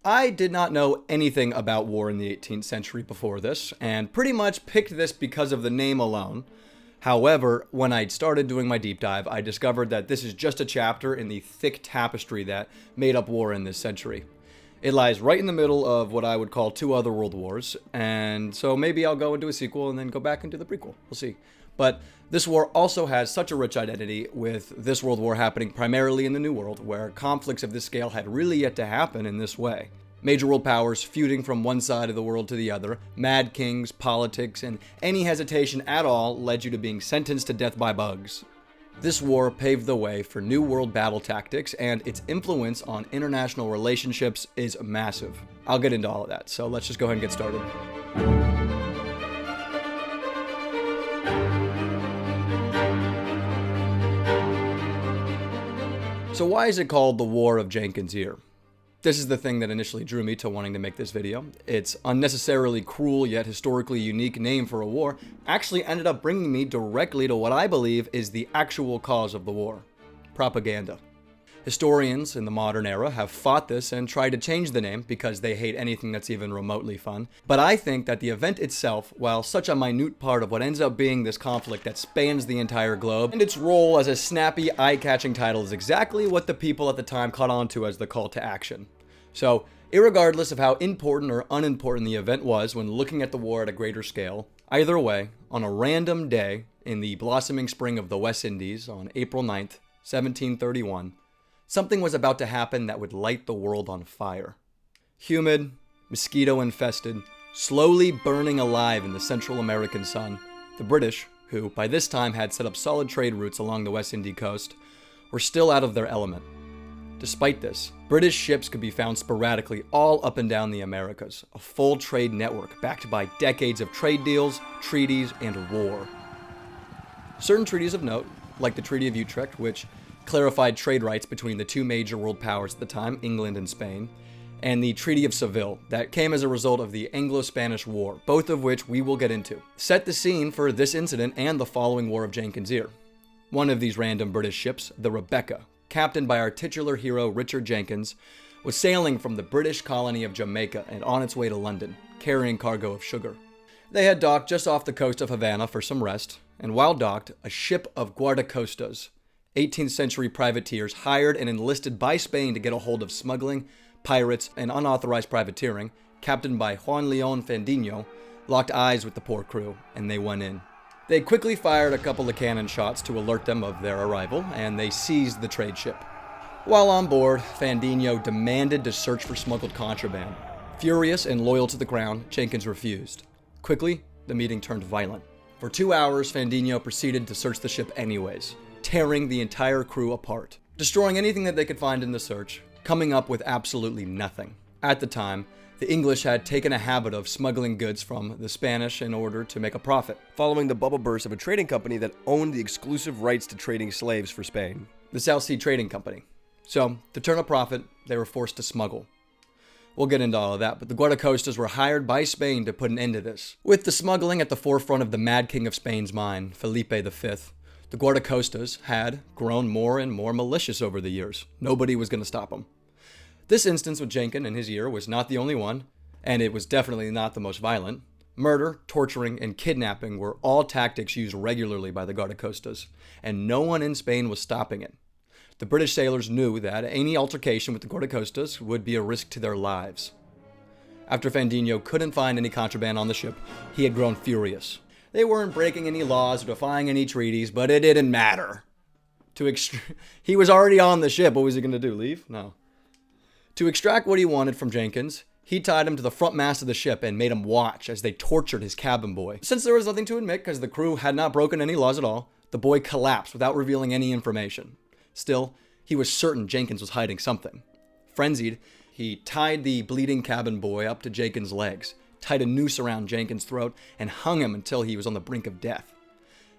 I did not know anything about war in the 18th century before this, and pretty much picked this because of the name alone. However, when I started doing my deep dive, I discovered that this is just a chapter in the thick tapestry that made up war in this century. It lies right in the middle of what I would call two other world wars, and so maybe I'll go into a sequel and then go back into the prequel. We'll see. But this war also has such a rich identity, with this world war happening primarily in the New World, where conflicts of this scale had really yet to happen in this way. Major world powers feuding from one side of the world to the other, mad kings, politics, and any hesitation at all led you to being sentenced to death by bugs. This war paved the way for New World battle tactics, and its influence on international relationships is massive. I'll get into all of that, so let's just go ahead and get started. So why is it called the War of Jenkins Ear? This is the thing that initially drew me to wanting to make this video. Its unnecessarily cruel yet historically unique name for a war actually ended up bringing me directly to what I believe is the actual cause of the war: propaganda. Historians in the modern era have fought this and tried to change the name because they hate anything that's even remotely fun. But I think that the event itself, while such a minute part of what ends up being this conflict that spans the entire globe, and its role as a snappy, eye-catching title is exactly what the people at the time caught on to as the call to action. So, irregardless of how important or unimportant the event was when looking at the war at a greater scale, either way, on a random day in the blossoming spring of the West Indies on April 9th, 1731, something was about to happen that would light the world on fire. Humid, mosquito-infested, slowly burning alive in the Central American sun, the British, who by this time had set up solid trade routes along the West Indies coast, were still out of their element. Despite this, British ships could be found sporadically all up and down the Americas, a full trade network backed by decades of trade deals, treaties, and war. Certain treaties of note, like the Treaty of Utrecht, which clarified trade rights between the two major world powers at the time, England and Spain, and the Treaty of Seville, that came as a result of the Anglo Spanish War, both of which we will get into, set the scene for this incident and the following War of Jenkins Ear. One of these random British ships, the Rebecca, captained by our titular hero Richard Jenkins, was sailing from the British colony of Jamaica and on its way to London, carrying cargo of sugar. They had docked just off the coast of Havana for some rest, and while docked, a ship of guardacostas, 18th century privateers hired and enlisted by Spain to get a hold of smuggling, pirates, and unauthorized privateering, captained by Juan Leon Fandino, locked eyes with the poor crew, and they went in. They quickly fired a couple of cannon shots to alert them of their arrival, and they seized the trade ship. While on board, Fandino demanded to search for smuggled contraband. Furious and loyal to the crown, Jenkins refused. Quickly, the meeting turned violent. For 2 hours, Fandino proceeded to search the ship anyways, tearing the entire crew apart, destroying anything that they could find in the search, coming up with absolutely nothing. At the time, the English had taken a habit of smuggling goods from the Spanish in order to make a profit, following the bubble burst of a trading company that owned the exclusive rights to trading slaves for Spain, the South Sea Trading Company. So, to turn a profit, they were forced to smuggle. We'll get into all of that, but the guardacostas were hired by Spain to put an end to this. With the smuggling at the forefront of the Mad King of Spain's mind, Felipe V, the guardacostas had grown more and more malicious over the years. Nobody was going to stop them. This instance with Jenkins and his ear was not the only one, and it was definitely not the most violent. Murder, torturing, and kidnapping were all tactics used regularly by the guardacostas, and no one in Spain was stopping it. The British sailors knew that any altercation with the guardacostas would be a risk to their lives. After Fandino couldn't find any contraband on the ship, he had grown furious. They weren't breaking any laws or defying any treaties, but it didn't matter. He was already on the ship. What was he going to do, leave? No. To extract what he wanted from Jenkins, he tied him to the front mast of the ship and made him watch as they tortured his cabin boy. Since there was nothing to admit because the crew had not broken any laws at all, the boy collapsed without revealing any information. Still, he was certain Jenkins was hiding something. Frenzied, he tied the bleeding cabin boy up to Jenkins' legs, tied a noose around Jenkins' throat, and hung him until he was on the brink of death.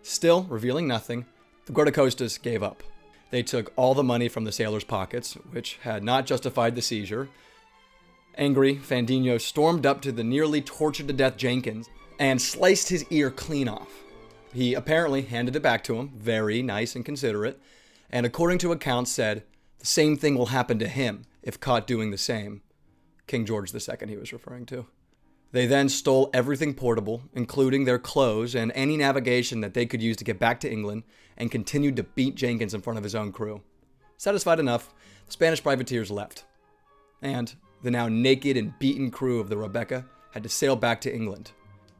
Still, revealing nothing, the guardacostas gave up. They took all the money from the sailors' pockets, which had not justified the seizure. Angry, Fandino stormed up to the nearly tortured-to-death Jenkins and sliced his ear clean off. He apparently handed it back to him, very nice and considerate, and according to accounts said, the same thing will happen to him if caught doing the same. King George II he was referring to. They then stole everything portable, including their clothes and any navigation that they could use to get back to England, and continued to beat Jenkins in front of his own crew. Satisfied enough, the Spanish privateers left, and the now naked and beaten crew of the Rebecca had to sail back to England,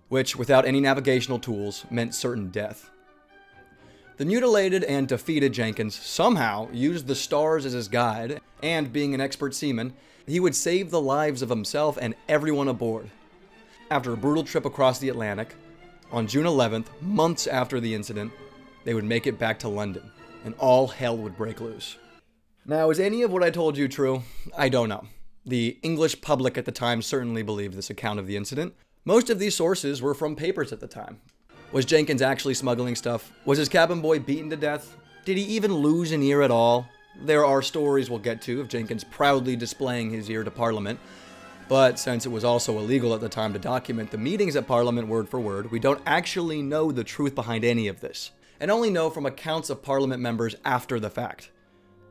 which, without any navigational tools, meant certain death. The mutilated and defeated Jenkins somehow used the stars as his guide, and being an expert seaman, he would save the lives of himself and everyone aboard. After a brutal trip across the Atlantic, on June 11th, months after the incident, they would make it back to London, and all hell would break loose. Now, is any of what I told you true? I don't know. The English public at the time certainly believed this account of the incident. Most of these sources were from papers at the time. Was Jenkins actually smuggling stuff? Was his cabin boy beaten to death? Did he even lose an ear at all? There are stories we'll get to of Jenkins proudly displaying his ear to Parliament, but since it was also illegal at the time to document the meetings at Parliament word for word, we don't actually know the truth behind any of this, and only know from accounts of Parliament members after the fact,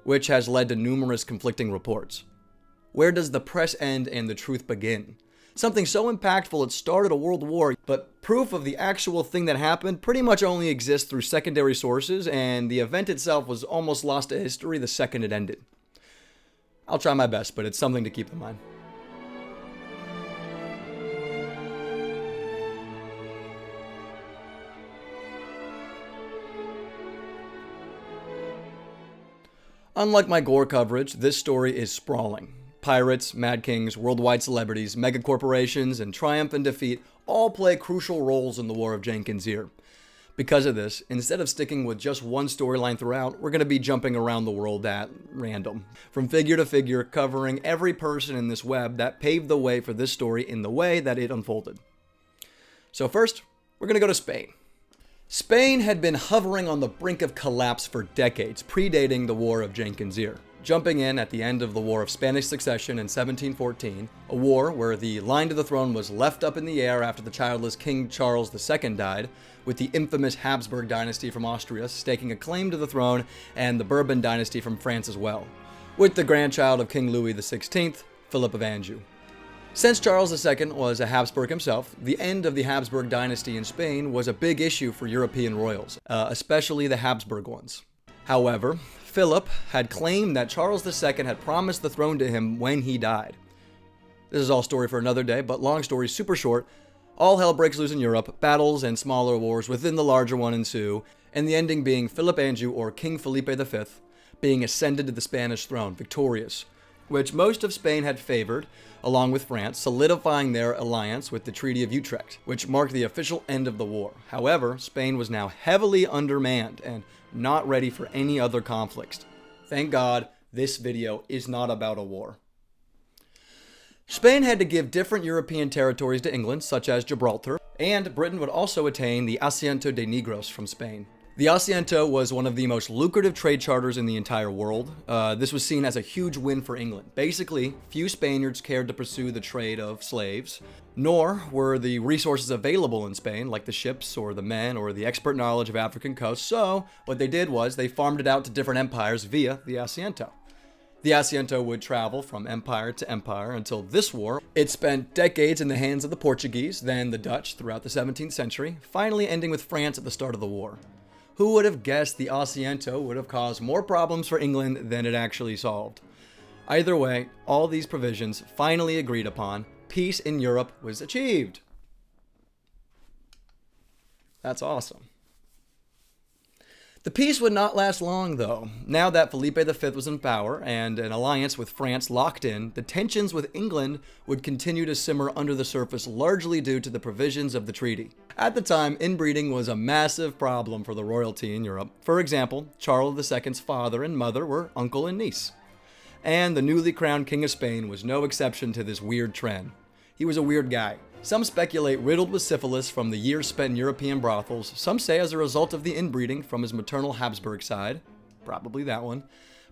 which has led to numerous conflicting reports. Where does the press end and the truth begin? Something so impactful it started a world war, but proof of the actual thing that happened pretty much only exists through secondary sources, and the event itself was almost lost to history the second it ended. I'll try my best, but it's something to keep in mind. Unlike my gore coverage, this story is sprawling. Pirates, mad kings, worldwide celebrities, megacorporations, and triumph and defeat all play crucial roles in the War of Jenkins Ear. Because of this, instead of sticking with just one storyline throughout, we're going to be jumping around the world at random, from figure to figure, covering every person in this web that paved the way for this story in the way that it unfolded. So first, we're going to go to Spain. Spain had been hovering on the brink of collapse for decades, predating the War of Jenkins Ear. Jumping in at the end of the War of Spanish Succession in 1714, a war where the line to the throne was left up in the air after the childless King Charles II died, with the infamous Habsburg dynasty from Austria staking a claim to the throne, and the Bourbon dynasty from France as well, with the grandchild of King Louis XVI, Philip of Anjou. Since Charles II was a Habsburg himself, the end of the Habsburg dynasty in Spain was a big issue for European royals, especially the Habsburg ones. However, Philip had claimed that Charles II had promised the throne to him when he died. This is all story for another day, but long story super short, all hell breaks loose in Europe, battles and smaller wars within the larger one ensue, and the ending being Philip Anjou, or King Felipe V, being ascended to the Spanish throne, victorious, which most of Spain had favored, along with France, solidifying their alliance with the Treaty of Utrecht, which marked the official end of the war. However, Spain was now heavily undermanned and not ready for any other conflicts. Thank God, this video is not about a war. Spain had to give different European territories to England, such as Gibraltar, and Britain would also attain the Asiento de Negros from Spain. The Asiento was one of the most lucrative trade charters in the entire world. This was seen as a huge win for England. Basically, few Spaniards cared to pursue the trade of slaves, nor were the resources available in Spain, like the ships or the men or the expert knowledge of African coasts, so what they did was they farmed it out to different empires via the Asiento. The Asiento would travel from empire to empire until this war. It spent decades in the hands of the Portuguese, then the Dutch throughout the 17th century, finally ending with France at the start of the war. Who would have guessed the Asiento would have caused more problems for England than it actually solved? Either way, all these provisions finally agreed upon, peace in Europe was achieved. That's awesome. The peace would not last long, though. Now that Felipe V was in power and an alliance with France locked in, the tensions with England would continue to simmer under the surface, largely due to the provisions of the treaty. At the time, inbreeding was a massive problem for the royalty in Europe. For example, Charles II's father and mother were uncle and niece. And the newly crowned King of Spain was no exception to this weird trend. He was a weird guy. Some speculate riddled with syphilis from the years spent in European brothels. Some say as a result of the inbreeding from his maternal Habsburg side. Probably that one.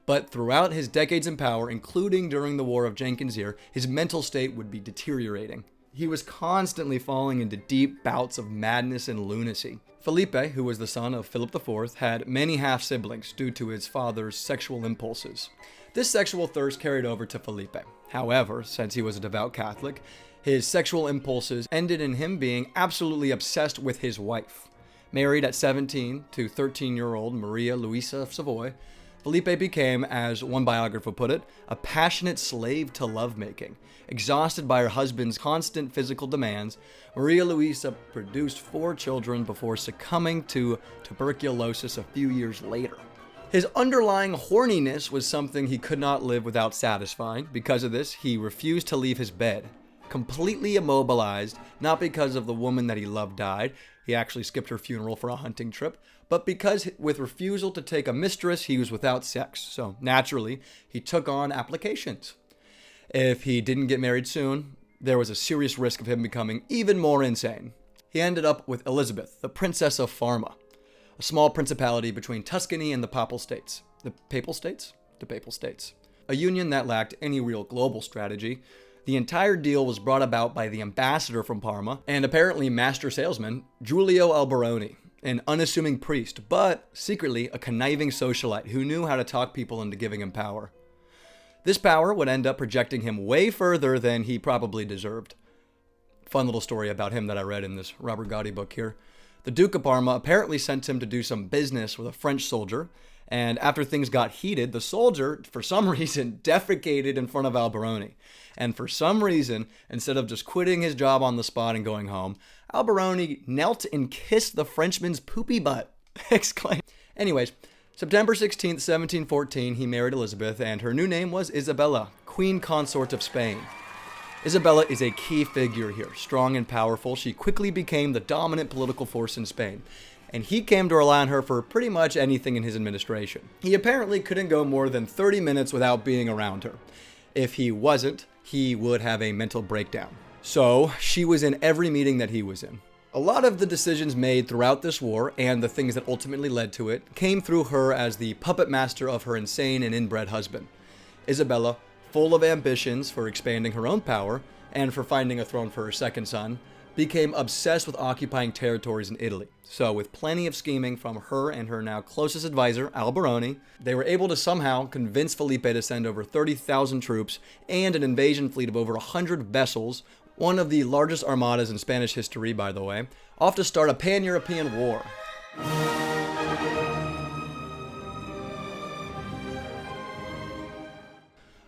But throughout his decades in power, including during the War of Jenkins Ear, his mental state would be deteriorating. He was constantly falling into deep bouts of madness and lunacy. Felipe, who was the son of Philip IV, had many half-siblings due to his father's sexual impulses. This sexual thirst carried over to Felipe. However, since he was a devout Catholic, his sexual impulses ended in him being absolutely obsessed with his wife. Married at 17 to 13-year-old Maria Luisa of Savoy, Felipe became, as one biographer put it, a passionate slave to lovemaking. Exhausted by her husband's constant physical demands, Maria Luisa produced 4 children before succumbing to tuberculosis a few years later. His underlying horniness was something he could not live without satisfying. Because of this, he refused to leave his bed. Completely immobilized, not because of the woman that he loved died, he actually skipped her funeral for a hunting trip, but because with refusal to take a mistress, he was without sex. So naturally, he took on applications. If he didn't get married soon, there was a serious risk of him becoming even more insane. He ended up with Elizabeth, the Princess of Parma, a small principality between Tuscany and the Papal States. The Papal States? The Papal States. A union that lacked any real global strategy. The entire deal was brought about by the ambassador from Parma and apparently master salesman Giulio Alberoni, an unassuming priest, but secretly a conniving socialite who knew how to talk people into giving him power. This power would end up projecting him way further than he probably deserved. Fun little story about him that I read in this Robert Gotti book here. The Duke of Parma apparently sent him to do some business with a French soldier, and after things got heated, the soldier, for some reason, defecated in front of Alberoni. And for some reason, instead of just quitting his job on the spot and going home, Alberoni knelt and kissed the Frenchman's poopy butt. Exclaim. Anyways, September 16th, 1714, he married Elizabeth, and her new name was Isabella, Queen Consort of Spain. Isabella is a key figure here. Strong and powerful, she quickly became the dominant political force in Spain, and he came to rely on her for pretty much anything in his administration. He apparently couldn't go more than 30 minutes without being around her. If he wasn't, he would have a mental breakdown. So, she was in every meeting that he was in. A lot of the decisions made throughout this war, and the things that ultimately led to it, came through her as the puppet master of her insane and inbred husband. Isabella, full of ambitions for expanding her own power, and for finding a throne for her second son, became obsessed with occupying territories in Italy. So with plenty of scheming from her and her now closest advisor, Alberoni, they were able to somehow convince Felipe to send over 30,000 troops and an invasion fleet of over 100 vessels, one of the largest armadas in Spanish history, by the way, off to start a pan-European war.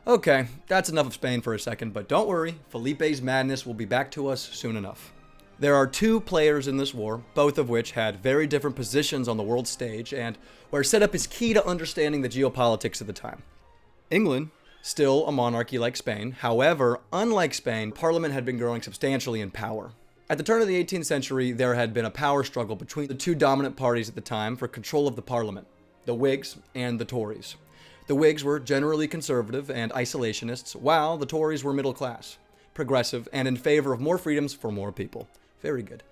Okay, that's enough of Spain for a second, but don't worry, Felipe's madness will be back to us soon enough. There are 2 players in this war, both of which had very different positions on the world stage, and where setup is key to understanding the geopolitics of the time. England, still a monarchy like Spain, however, unlike Spain, Parliament had been growing substantially in power. At the turn of the 18th century, there had been a power struggle between the 2 dominant parties at the time for control of the Parliament, the Whigs and the Tories. The Whigs were generally conservative and isolationists, while the Tories were middle class, progressive, and in favor of more freedoms for more people. Very good.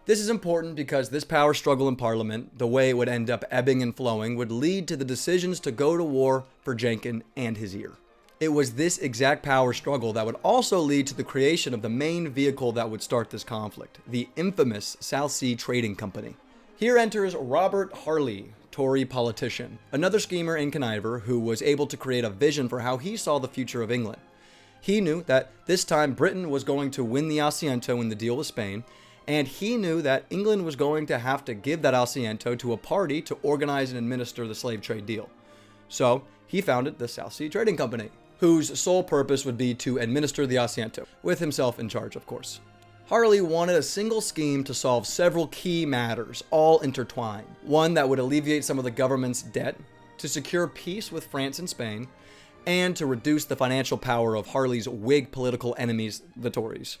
This is important because this power struggle in Parliament, the way it would end up ebbing and flowing, would lead to the decisions to go to war for Jenkins and his ear. It was this exact power struggle that would also lead to the creation of the main vehicle that would start this conflict, the infamous South Sea Trading Company. Here enters Robert Harley, Tory politician, another schemer and conniver who was able to create a vision for how he saw the future of England. He knew that this time Britain was going to win the Asiento in the deal with Spain, and he knew that England was going to have to give that Asiento to a party to organize and administer the slave trade deal. So he founded the South Sea Trading Company, whose sole purpose would be to administer the Asiento, with himself in charge, of course. Harley wanted a single scheme to solve several key matters, all intertwined. One that would alleviate some of the government's debt, to secure peace with France and Spain, and to reduce the financial power of Harley's Whig political enemies, the Tories.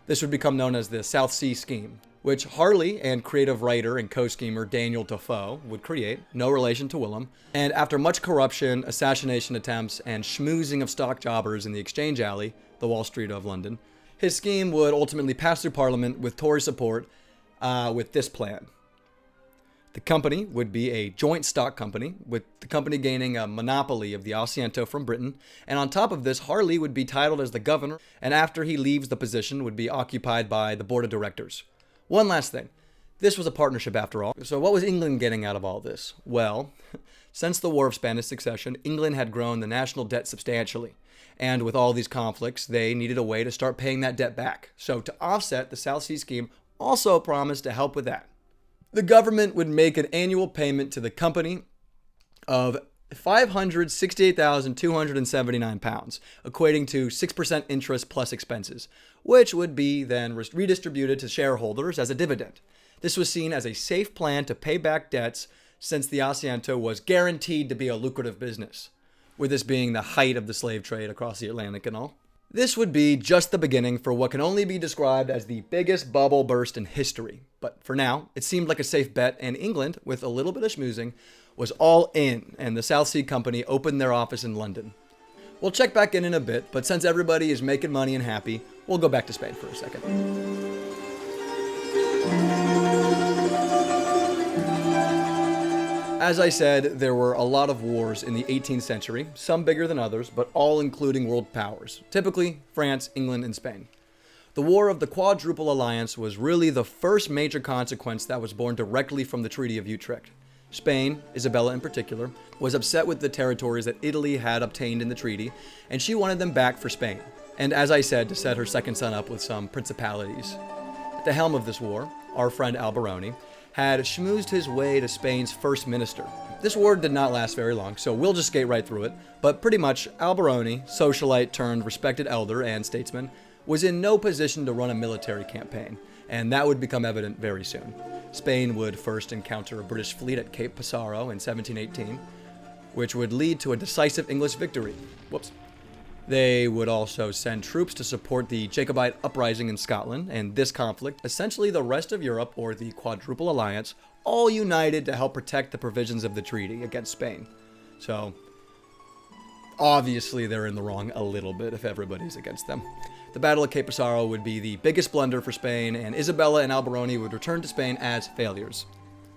This would become known as the South Sea Scheme, which Harley and creative writer and co-schemer Daniel Defoe would create, no relation to Willem, and after much corruption, assassination attempts, and schmoozing of stock jobbers in the Exchange Alley, the Wall Street of London, his scheme would ultimately pass through Parliament with Tory support with this plan. The company would be a joint stock company, with the company gaining a monopoly of the Asiento from Britain, and on top of this, Harley would be titled as the governor, and after he leaves the position would be occupied by the board of directors. One last thing. This was a partnership after all. So what was England getting out of all this? Well, since the War of Spanish Succession, England had grown the national debt substantially. And with all these conflicts, they needed a way to start paying that debt back. So to offset, the South Sea Scheme also promised to help with that. The government would make an annual payment to the company of £568,279, equating to 6% interest plus expenses, which would be then redistributed to shareholders as a dividend. This was seen as a safe plan to pay back debts since the Asiento was guaranteed to be a lucrative business, with this being the height of the slave trade across the Atlantic and all. This would be just the beginning for what can only be described as the biggest bubble burst in history. But for now, it seemed like a safe bet, and England, with a little bit of schmoozing, was all in, and the South Sea Company opened their office in London. We'll check back in a bit, but since everybody is making money and happy, we'll go back to Spain for a second. As I said, there were a lot of wars in the 18th century, some bigger than others, but all including world powers, typically France, England, and Spain. The War of the Quadruple Alliance was really the first major consequence that was born directly from the Treaty of Utrecht. Spain, Isabella in particular, was upset with the territories that Italy had obtained in the treaty, and she wanted them back for Spain, and as I said, to set her second son up with some principalities. At the helm of this war, our friend Alberoni had schmoozed his way to Spain's first minister. This war did not last very long, so we'll just skate right through it, but pretty much Alberoni, socialite turned respected elder and statesman, was in no position to run a military campaign, and that would become evident very soon. Spain would first encounter a British fleet at Cape Passaro in 1718, which would lead to a decisive English victory. They would also send troops to support the Jacobite uprising in Scotland, and this conflict, essentially the rest of Europe, or the Quadruple Alliance, all united to help protect the provisions of the treaty against Spain. So, obviously they're in the wrong a little bit if everybody's against them. The Battle of Cape Passaro would be the biggest blunder for Spain, and Isabella and Alberoni would return to Spain as failures.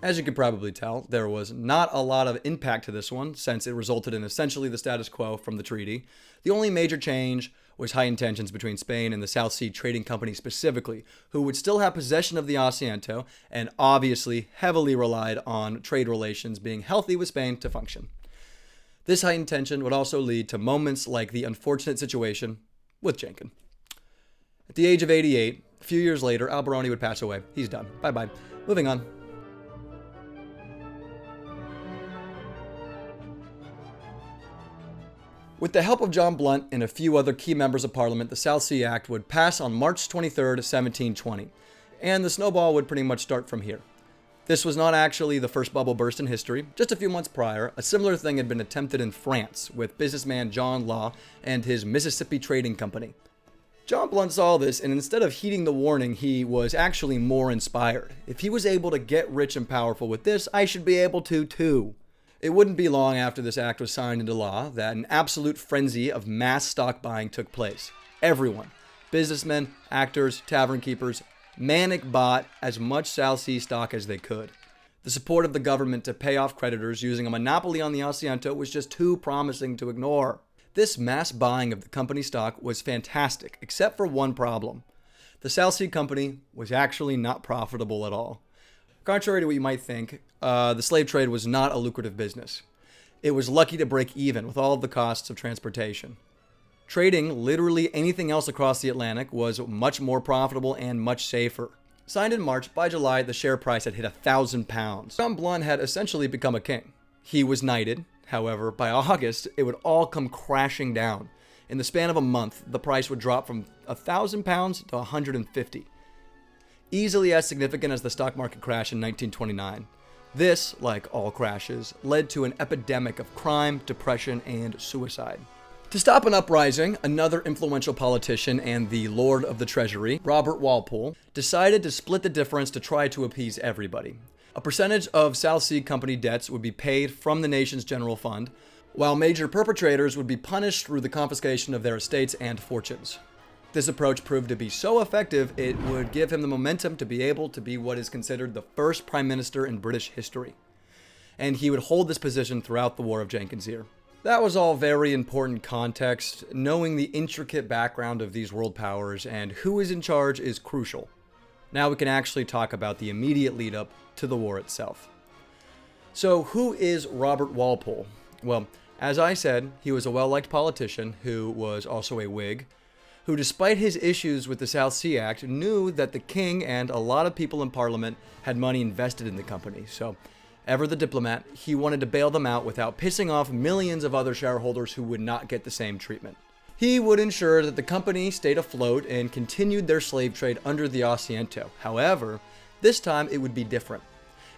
As you could probably tell, there was not a lot of impact to this one, since it resulted in essentially the status quo from the treaty. The only major change was high tensions between Spain and the South Sea Trading Company specifically, who would still have possession of the Asiento, and obviously heavily relied on trade relations being healthy with Spain to function. This heightened tension would also lead to moments like the unfortunate situation with Jenkins. At the age of 88, a few years later, Alberoni would pass away. He's done. Bye-bye. Moving on. With the help of John Blunt and a few other key members of Parliament, the South Sea Act would pass on March 23, 1720, and the snowball would pretty much start from here. This was not actually the first bubble burst in history. Just a few months prior, a similar thing had been attempted in France with businessman John Law and his Mississippi Trading Company. John Blunt saw this, and instead of heeding the warning, he was actually more inspired. If he was able to get rich and powerful with this, I should be able to too. It wouldn't be long after this act was signed into law that an absolute frenzy of mass stock buying took place. Everyone, businessmen, actors, tavern keepers, manic bought as much South Sea stock as they could. The support of the government to pay off creditors using a monopoly on the Asiento was just too promising to ignore. This mass buying of the company stock was fantastic, except for one problem. The South Sea Company was actually not profitable at all. Contrary to what you might think, the slave trade was not a lucrative business. It was lucky to break even with all of the costs of transportation. Trading literally anything else across the Atlantic was much more profitable and much safer. Signed in March, by July, the share price had hit £1,000. John Blunt had essentially become a king. He was knighted. However, by August, it would all come crashing down. In the span of a month, the price would drop from £1,000 to $150. Easily as significant as the stock market crash in 1929. This, like all crashes, led to an epidemic of crime, depression, and suicide. To stop an uprising, another influential politician and the Lord of the Treasury, Robert Walpole, decided to split the difference to try to appease everybody. A percentage of South Sea Company debts would be paid from the nation's general fund, while major perpetrators would be punished through the confiscation of their estates and fortunes. This approach proved to be so effective, it would give him the momentum to be able to be what is considered the first prime minister in British history. And he would hold this position throughout the War of Jenkins Ear. That was all very important context. Knowing the intricate background of these world powers and who is in charge is crucial. Now we can actually talk about the immediate lead up to the war itself. So who is Robert Walpole? Well, as I said, he was a well-liked politician who was also a Whig, who despite his issues with the South Sea Act, knew that the king and a lot of people in Parliament had money invested in the company. So, ever the diplomat, he wanted to bail them out without pissing off millions of other shareholders who would not get the same treatment. He would ensure that the company stayed afloat and continued their slave trade under the Asiento. However, this time it would be different.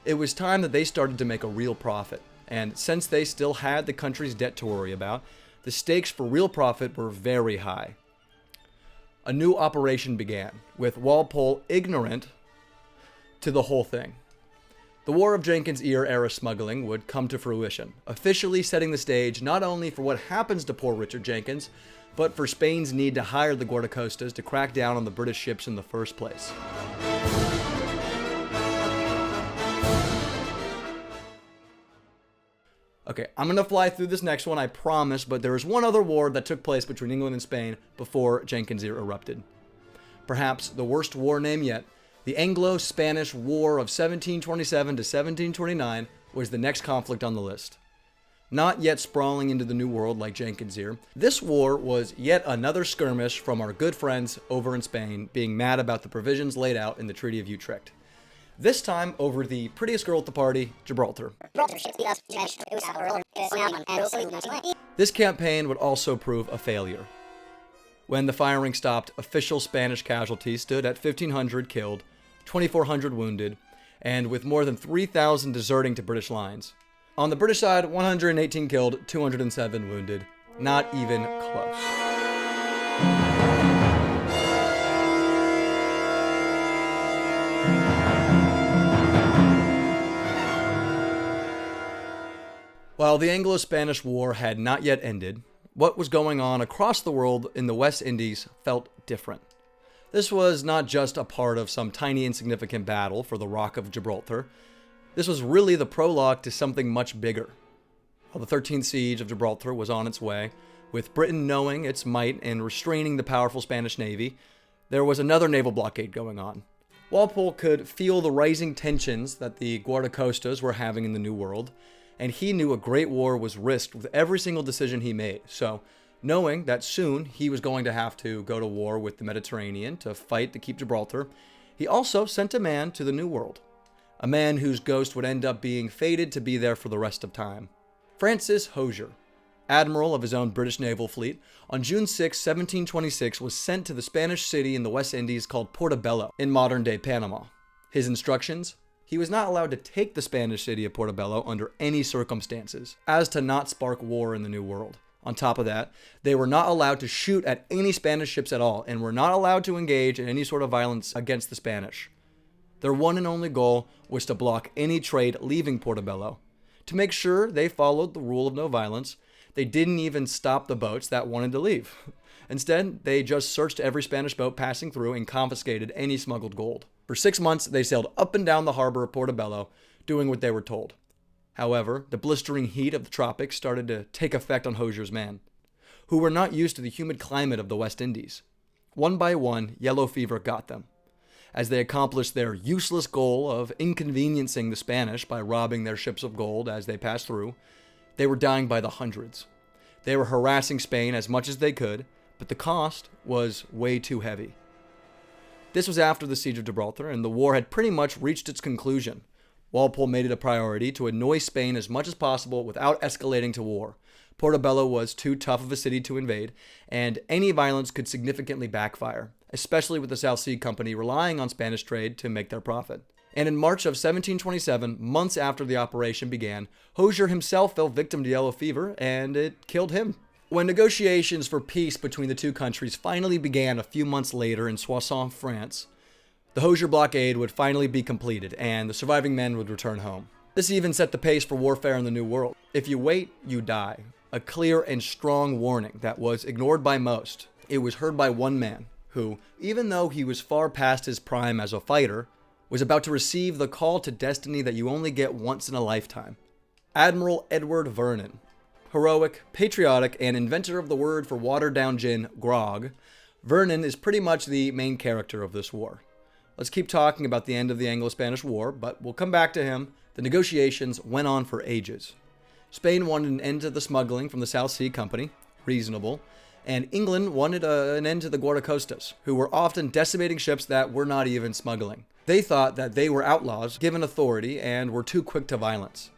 It was time that they started to make a real profit. And since they still had the country's debt to worry about, the stakes for real profit were very high. A new operation began, with Walpole ignorant to the whole thing. The War of Jenkins Ear era smuggling would come to fruition, officially setting the stage not only for what happens to poor Richard Jenkins, but for Spain's need to hire the guardacostas to crack down on the British ships in the first place. Okay, I'm going to fly through this next one, I promise, but there is one other war that took place between England and Spain before Jenkins Ear erupted. Perhaps the worst war name yet, the Anglo Spanish War of 1727 to 1729 was the next conflict on the list. Not yet sprawling into the New World like Jenkins Ear, this war was yet another skirmish from our good friends over in Spain being mad about the provisions laid out in the Treaty of Utrecht. This time over the prettiest girl at the party, Gibraltar. This campaign would also prove a failure. When the firing stopped, official Spanish casualties stood at 1,500 killed, 2,400 wounded, and with more than 3,000 deserting to British lines. On the British side, 118 killed, 207 wounded. Not even close. While the Anglo Spanish War had not yet ended, what was going on across the world in the West Indies felt different. This was not just a part of some tiny insignificant battle for the Rock of Gibraltar. This was really the prologue to something much bigger. While the 13th siege of Gibraltar was on its way, with Britain knowing its might and restraining the powerful Spanish Navy, there was another naval blockade going on. Walpole could feel the rising tensions that the guardacostas were having in the New World, and he knew a great war was risked with every single decision he made. So, knowing that soon he was going to have to go to war with the Mediterranean to fight to keep Gibraltar, he also sent a man to the New World. A man whose ghost would end up being fated to be there for the rest of time. Francis Hosier, admiral of his own British naval fleet, on June 6, 1726 was sent to the Spanish city in the West Indies called Porto Bello, in modern-day Panama. His instructions? He was not allowed to take the Spanish city of Porto Bello under any circumstances, as to not spark war in the New World. On top of that, they were not allowed to shoot at any Spanish ships at all, and were not allowed to engage in any sort of violence against the Spanish. Their one and only goal was to block any trade leaving Porto Bello. To make sure they followed the rule of no violence, they didn't even stop the boats that wanted to leave. Instead, they just searched every Spanish boat passing through and confiscated any smuggled gold. For 6 months, they sailed up and down the harbor of Porto Bello, doing what they were told. However, the blistering heat of the tropics started to take effect on Hosier's men, who were not used to the humid climate of the West Indies. One by one, yellow fever got them. As they accomplished their useless goal of inconveniencing the Spanish by robbing their ships of gold as they passed through, they were dying by the hundreds. They were harassing Spain as much as they could, but the cost was way too heavy. This was after the Siege of Gibraltar, and the war had pretty much reached its conclusion. Walpole made it a priority to annoy Spain as much as possible without escalating to war. Porto Bello was too tough of a city to invade, and any violence could significantly backfire, especially with the South Sea Company relying on Spanish trade to make their profit. And in March of 1727, months after the operation began, Hosier himself fell victim to yellow fever, and it killed him. When negotiations for peace between the two countries finally began a few months later in Soissons, France, the Hosier blockade would finally be completed, and the surviving men would return home. This even set the pace for warfare in the New World. If you wait, you die. A clear and strong warning that was ignored by most. It was heard by one man, who, even though he was far past his prime as a fighter, was about to receive the call to destiny that you only get once in a lifetime. Admiral Edward Vernon. Heroic, patriotic, and inventor of the word for watered-down gin, grog, Vernon is pretty much the main character of this war. let's keep talking about the end of the Anglo Spanish War, but we'll come back to him. The negotiations went on for ages. Spain wanted an end to the smuggling from the South Sea Company, reasonable, and England wanted an end to the guardacostas, who were often decimating ships that were not even smuggling. They thought that they were outlaws given authority and were too quick to violence.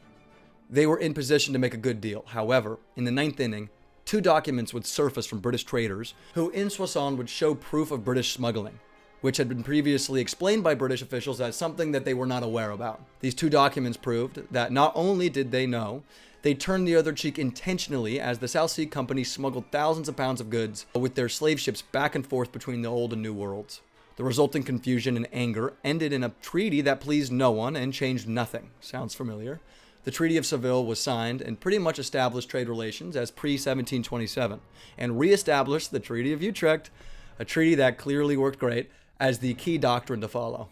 They were in position to make a good deal. However, in the ninth inning, 2 documents would surface from British traders who in Soissons would show proof of British smuggling, which had been previously explained by British officials as something that they were not aware about. These 2 documents proved that not only did they know, they turned the other cheek intentionally as the South Sea Company smuggled thousands of pounds of goods with their slave ships back and forth between the Old and New Worlds. The resulting confusion and anger ended in a treaty that pleased no one and changed nothing. Sounds familiar? The Treaty of Seville was signed and pretty much established trade relations as pre-1727 and re-established the Treaty of Utrecht, a treaty that clearly worked great, as the key doctrine to follow.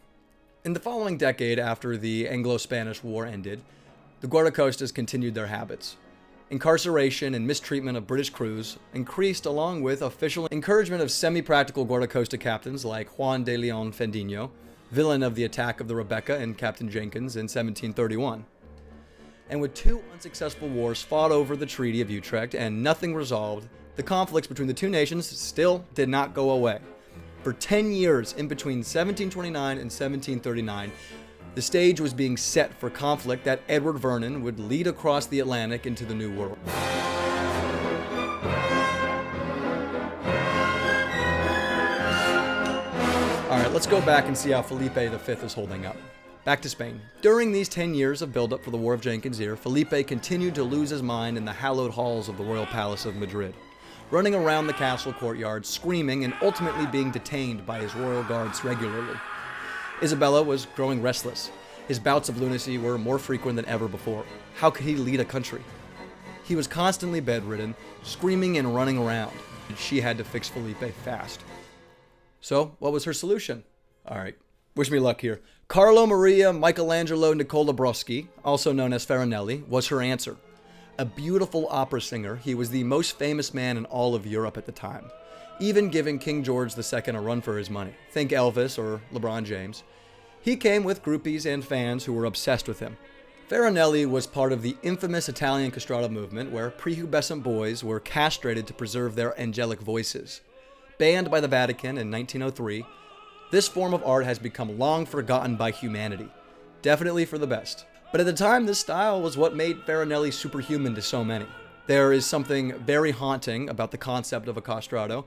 In the following decade after the Anglo Spanish War ended, the guardacostas continued their habits. Incarceration and mistreatment of British crews increased along with official encouragement of semi-practical guardacosta captains like Juan de Leon Fendinho, villain of the attack of the Rebecca and Captain Jenkins in 1731. And with 2 unsuccessful wars fought over the Treaty of Utrecht and nothing resolved, the conflicts between the 2 nations still did not go away. For 10 years in between 1729 and 1739, the stage was being set for conflict that Edward Vernon would lead across the Atlantic into the New World. Alright, let's go back and see how Felipe V is holding up. Back to Spain. During these 10 years of build-up for the War of Jenkins Ear, Felipe continued to lose his mind in the hallowed halls of the Royal Palace of Madrid, running around the castle courtyard, screaming and ultimately being detained by his royal guards regularly. Isabella was growing restless. His bouts of lunacy were more frequent than ever before. How could he lead a country? He was constantly bedridden, screaming and running around, and she had to fix Felipe fast. So, what was her solution? Alright, wish me luck here. Carlo Maria Michelangelo Nicola Broschi, also known as Farinelli, was her answer. A beautiful opera singer, he was the most famous man in all of Europe at the time, even giving King George II a run for his money. Think Elvis or LeBron James. He came with groupies and fans who were obsessed with him. Farinelli was part of the infamous Italian castrato movement where prepubescent boys were castrated to preserve their angelic voices. Banned by the Vatican in 1903, this form of art has become long forgotten by humanity. Definitely for the best. But at the time, this style was what made Farinelli superhuman to so many. There is something very haunting about the concept of a castrato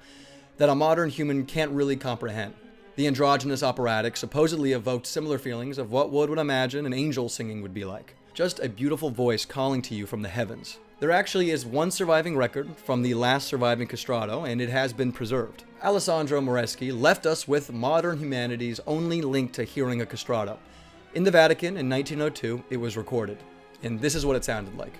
that a modern human can't really comprehend. The androgynous operatic supposedly evoked similar feelings of what one would imagine an angel singing would be like. Just a beautiful voice calling to you from the heavens. There actually is one surviving record from the last surviving castrato, and it has been preserved. Alessandro Moreschi left us with modern humanity's only link to hearing a castrato. In the Vatican in 1902, it was recorded, and this is what it sounded like.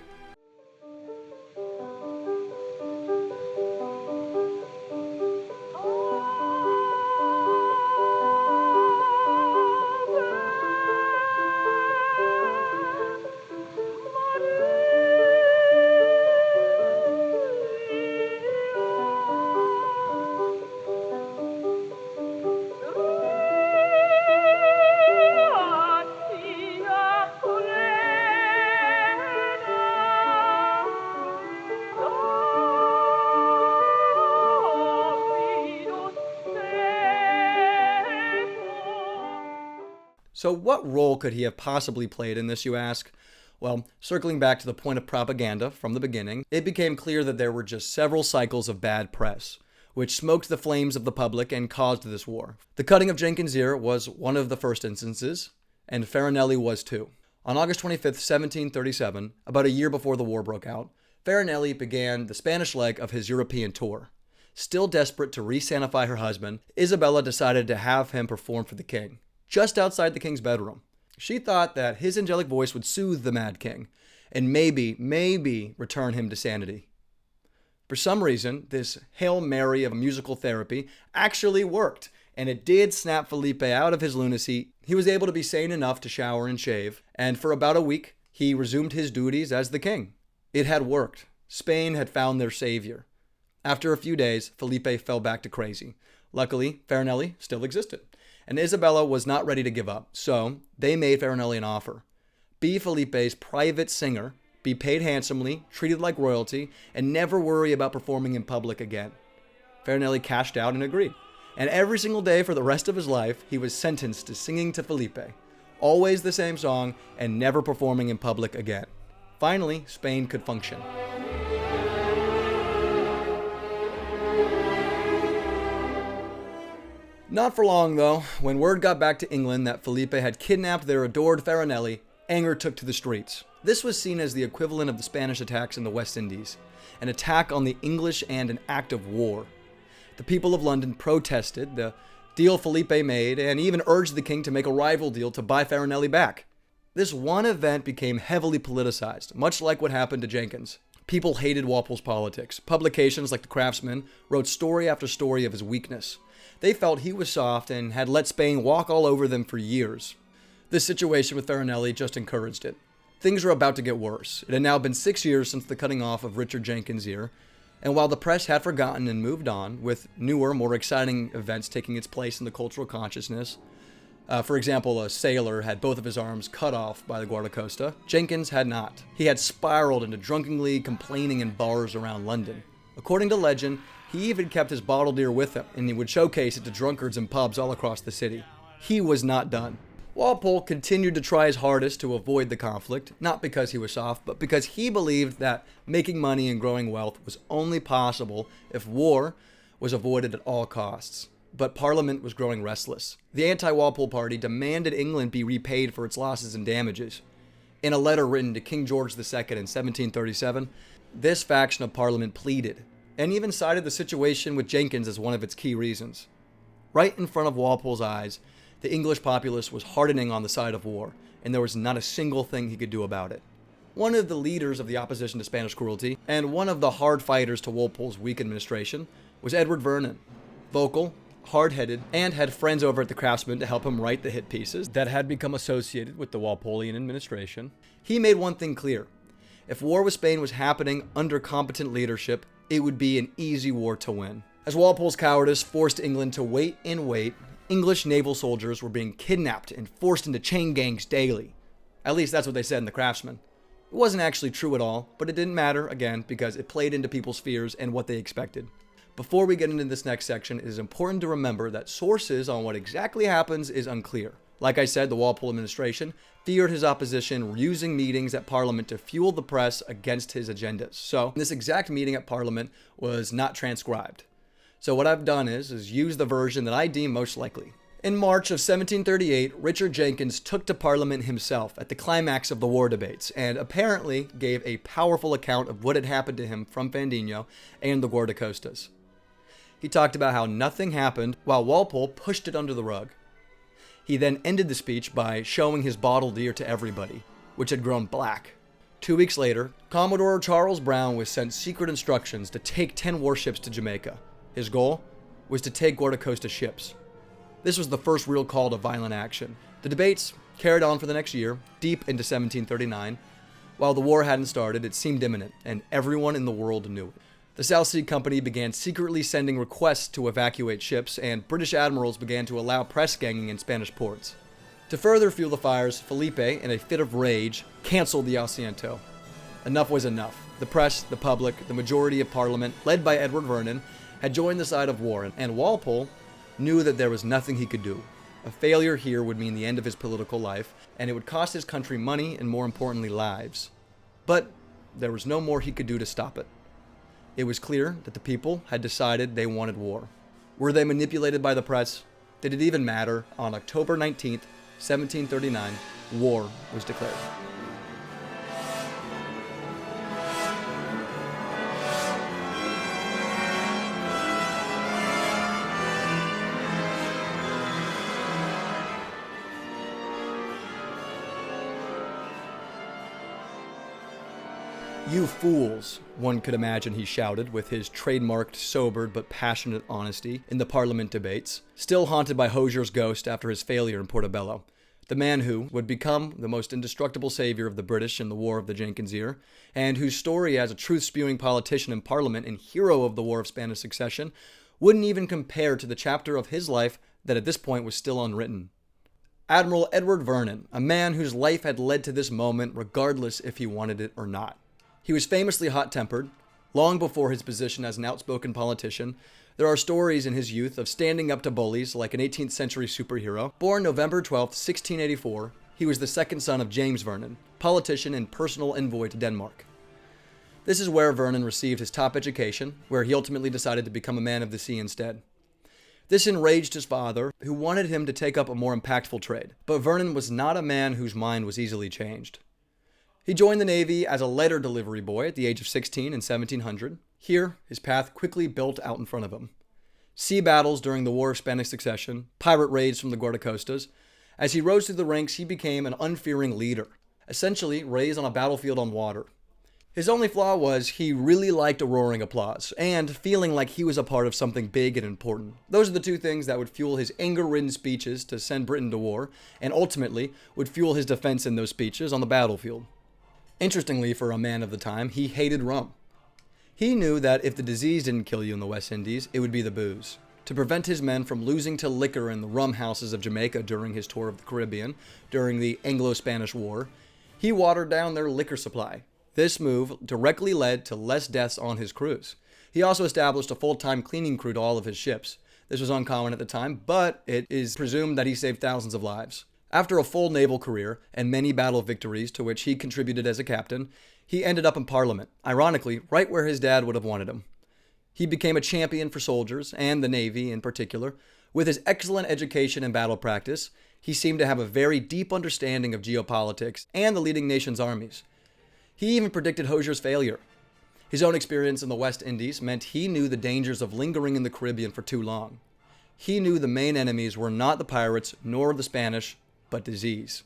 So what role could he have possibly played in this, you ask? Well, circling back to the point of propaganda from the beginning, it became clear that there were just several cycles of bad press, which smoked the flames of the public and caused this war. The cutting of Jenkins Ear was one of the first instances, and Farinelli was too. On August 25th, 1737, about a year before the war broke out, Farinelli began the Spanish leg of his European tour. Still desperate to re-sanify her husband, Isabella decided to have him perform for the king, just outside the king's bedroom. She thought that his angelic voice would soothe the mad king, and maybe return him to sanity. For some reason, this Hail Mary of musical therapy actually worked, and it did snap Felipe out of his lunacy. He was able to be sane enough to shower and shave, and for about a week, he resumed his duties as the king. It had worked. Spain had found their savior. After a few days, Felipe fell back to crazy. Luckily, Farinelli still existed, And Isabella was not ready to give up, so they made Farinelli an offer. Be Felipe's private singer, be paid handsomely, treated like royalty, and never worry about performing in public again. Farinelli cashed out and agreed. And every single day for the rest of his life, he was sentenced to singing to Felipe. Always the same song, and never performing in public again. Finally, Spain could function. Not for long, though. When word got back to England that Felipe had kidnapped their adored Farinelli, anger took to the streets. This was seen as the equivalent of the Spanish attacks in the West Indies, an attack on the English and an act of war. The people of London protested the deal Felipe made and even urged the king to make a rival deal to buy Farinelli back. This one event became heavily politicized, much like what happened to Jenkins. People hated Walpole's politics. Publications like The Craftsman wrote story after story of his weakness. They felt he was soft and had let Spain walk all over them for years. This situation with Farinelli just encouraged it. Things were about to get worse. It had now been 6 years since the cutting off of Richard Jenkins' ear, and while the press had forgotten and moved on, with newer, more exciting events taking its place in the cultural consciousness, for example, a sailor had both of his arms cut off by the Guardacosta, Jenkins had not. He had spiraled into drunkenly complaining in bars around London. According to legend, he even kept his bottled ear with him, and he would showcase it to drunkards in pubs all across the city. He was not done. Walpole continued to try his hardest to avoid the conflict, not because he was soft, but because he believed that making money and growing wealth was only possible if war was avoided at all costs. But Parliament was growing restless. The anti-Walpole party demanded England be repaid for its losses and damages. In a letter written to King George II in 1737, this faction of Parliament pleaded, and even cited the situation with Jenkins as one of its key reasons. Right in front of Walpole's eyes, the English populace was hardening on the side of war, and there was not a single thing he could do about it. One of the leaders of the opposition to Spanish cruelty, and one of the hard fighters to Walpole's weak administration, was Edward Vernon. Vocal, hard-headed, and had friends over at the Craftsman to help him write the hit pieces that had become associated with the Walpolean administration. He made one thing clear. If war with Spain was happening under competent leadership, it would be an easy war to win. As Walpole's cowardice forced England to wait and wait, English naval soldiers were being kidnapped and forced into chain gangs daily. At least that's what they said in The Craftsman. It wasn't actually true at all, but it didn't matter, again, because it played into people's fears and what they expected. Before we get into this next section, it is important to remember that sources on what exactly happens is unclear. Like I said, the Walpole administration feared his opposition using meetings at Parliament to fuel the press against his agendas. So this exact meeting at Parliament was not transcribed. So what I've done is use the version that I deem most likely. In March of 1738, Richard Jenkins took to Parliament himself at the climax of the war debates and apparently gave a powerful account of what had happened to him from Fandinho and the Guardacostas. He talked about how nothing happened while Walpole pushed it under the rug. He then ended the speech by showing his bottled ear to everybody, which had grown black. 2 weeks later, Commodore Charles Brown was sent secret instructions to take 10 warships to Jamaica. His goal was to take Guardacosta ships. This was the first real call to violent action. The debates carried on for the next year, deep into 1739. While the war hadn't started, it seemed imminent, and everyone in the world knew it. The South Sea Company began secretly sending requests to evacuate ships, and British admirals began to allow press ganging in Spanish ports. To further fuel the fires, Felipe, in a fit of rage, canceled the Asiento. Enough was enough. The press, the public, the majority of Parliament, led by Edward Vernon, had joined the side of war, and Walpole knew that there was nothing he could do. A failure here would mean the end of his political life, and it would cost his country money and, more importantly, lives. But there was no more he could do to stop it. It was clear that the people had decided they wanted war. Were they manipulated by the press? Did it even matter? On October 19th, 1739, war was declared. "You fools," one could imagine he shouted with his trademarked, sobered but passionate honesty in the Parliament debates, still haunted by Hosier's ghost after his failure in Porto Bello. The man who would become the most indestructible savior of the British in the War of the Jenkins Ear, and whose story as a truth-spewing politician in Parliament and hero of the War of Spanish Succession wouldn't even compare to the chapter of his life that at this point was still unwritten. Admiral Edward Vernon, a man whose life had led to this moment regardless if he wanted it or not. He was famously hot-tempered. Long before his position as an outspoken politician, there are stories in his youth of standing up to bullies like an 18th century superhero. Born November 12, 1684, he was the second son of James Vernon, politician and personal envoy to Denmark. This is where Vernon received his top education, where he ultimately decided to become a man of the sea instead. This enraged his father, who wanted him to take up a more impactful trade, but Vernon was not a man whose mind was easily changed. He joined the Navy as a letter delivery boy at the age of 16 in 1700. Here, his path quickly built out in front of him. Sea battles during the War of Spanish Succession, pirate raids from the Guardacostas. As he rose through the ranks, he became an unfearing leader, essentially raised on a battlefield on water. His only flaw was he really liked a roaring applause, and feeling like he was a part of something big and important. Those are the two things that would fuel his anger-ridden speeches to send Britain to war, and ultimately would fuel his defense in those speeches on the battlefield. Interestingly, for a man of the time, he hated rum. He knew that if the disease didn't kill you in the West Indies, it would be the booze. To prevent his men from losing to liquor in the rum houses of Jamaica during his tour of the Caribbean, during the Anglo Spanish War, he watered down their liquor supply. This move directly led to less deaths on his crews. He also established a full-time cleaning crew to all of his ships. This was uncommon at the time, but it is presumed that he saved thousands of lives. After a full naval career and many battle victories to which he contributed as a captain, he ended up in Parliament, ironically, right where his dad would have wanted him. He became a champion for soldiers, and the Navy in particular. With his excellent education and battle practice, he seemed to have a very deep understanding of geopolitics and the leading nation's armies. He even predicted Hosier's failure. His own experience in the West Indies meant he knew the dangers of lingering in the Caribbean for too long. He knew the main enemies were not the pirates nor the Spanish, but disease.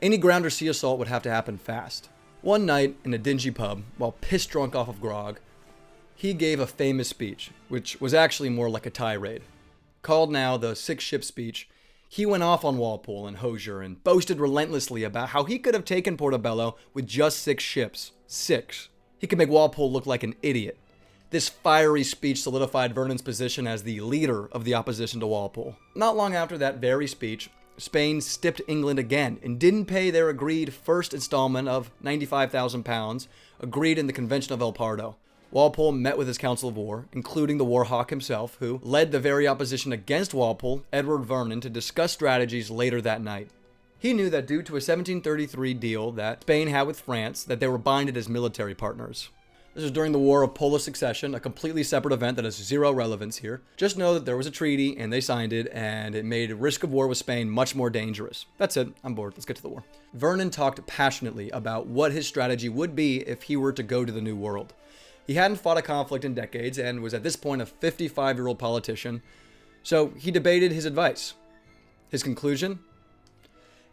Any ground or sea assault would have to happen fast. One night in a dingy pub, while piss drunk off of grog, he gave a famous speech, which was actually more like a tirade. Called now the Six-Ship Speech, he went off on Walpole and Hosier and boasted relentlessly about how he could have taken Porto Bello with just 6 ships. 6. He could make Walpole look like an idiot. This fiery speech solidified Vernon's position as the leader of the opposition to Walpole. Not long after that very speech, Spain stiffed England again and didn't pay their agreed first installment of £95,000, agreed in the Convention of El Pardo. Walpole met with his Council of War, including the war hawk himself, who led the very opposition against Walpole, Edward Vernon, to discuss strategies later that night. He knew that due to a 1733 deal that Spain had with France, that they were binded as military partners. This was during the War of Polish Succession, a completely separate event that has zero relevance here. Just know that there was a treaty, and they signed it, and it made risk of war with Spain much more dangerous. That's it. I'm bored. Let's get to the war. Vernon talked passionately about what his strategy would be if he were to go to the New World. He hadn't fought a conflict in decades and was at this point a 55-year-old politician, so he debated his advice. His conclusion?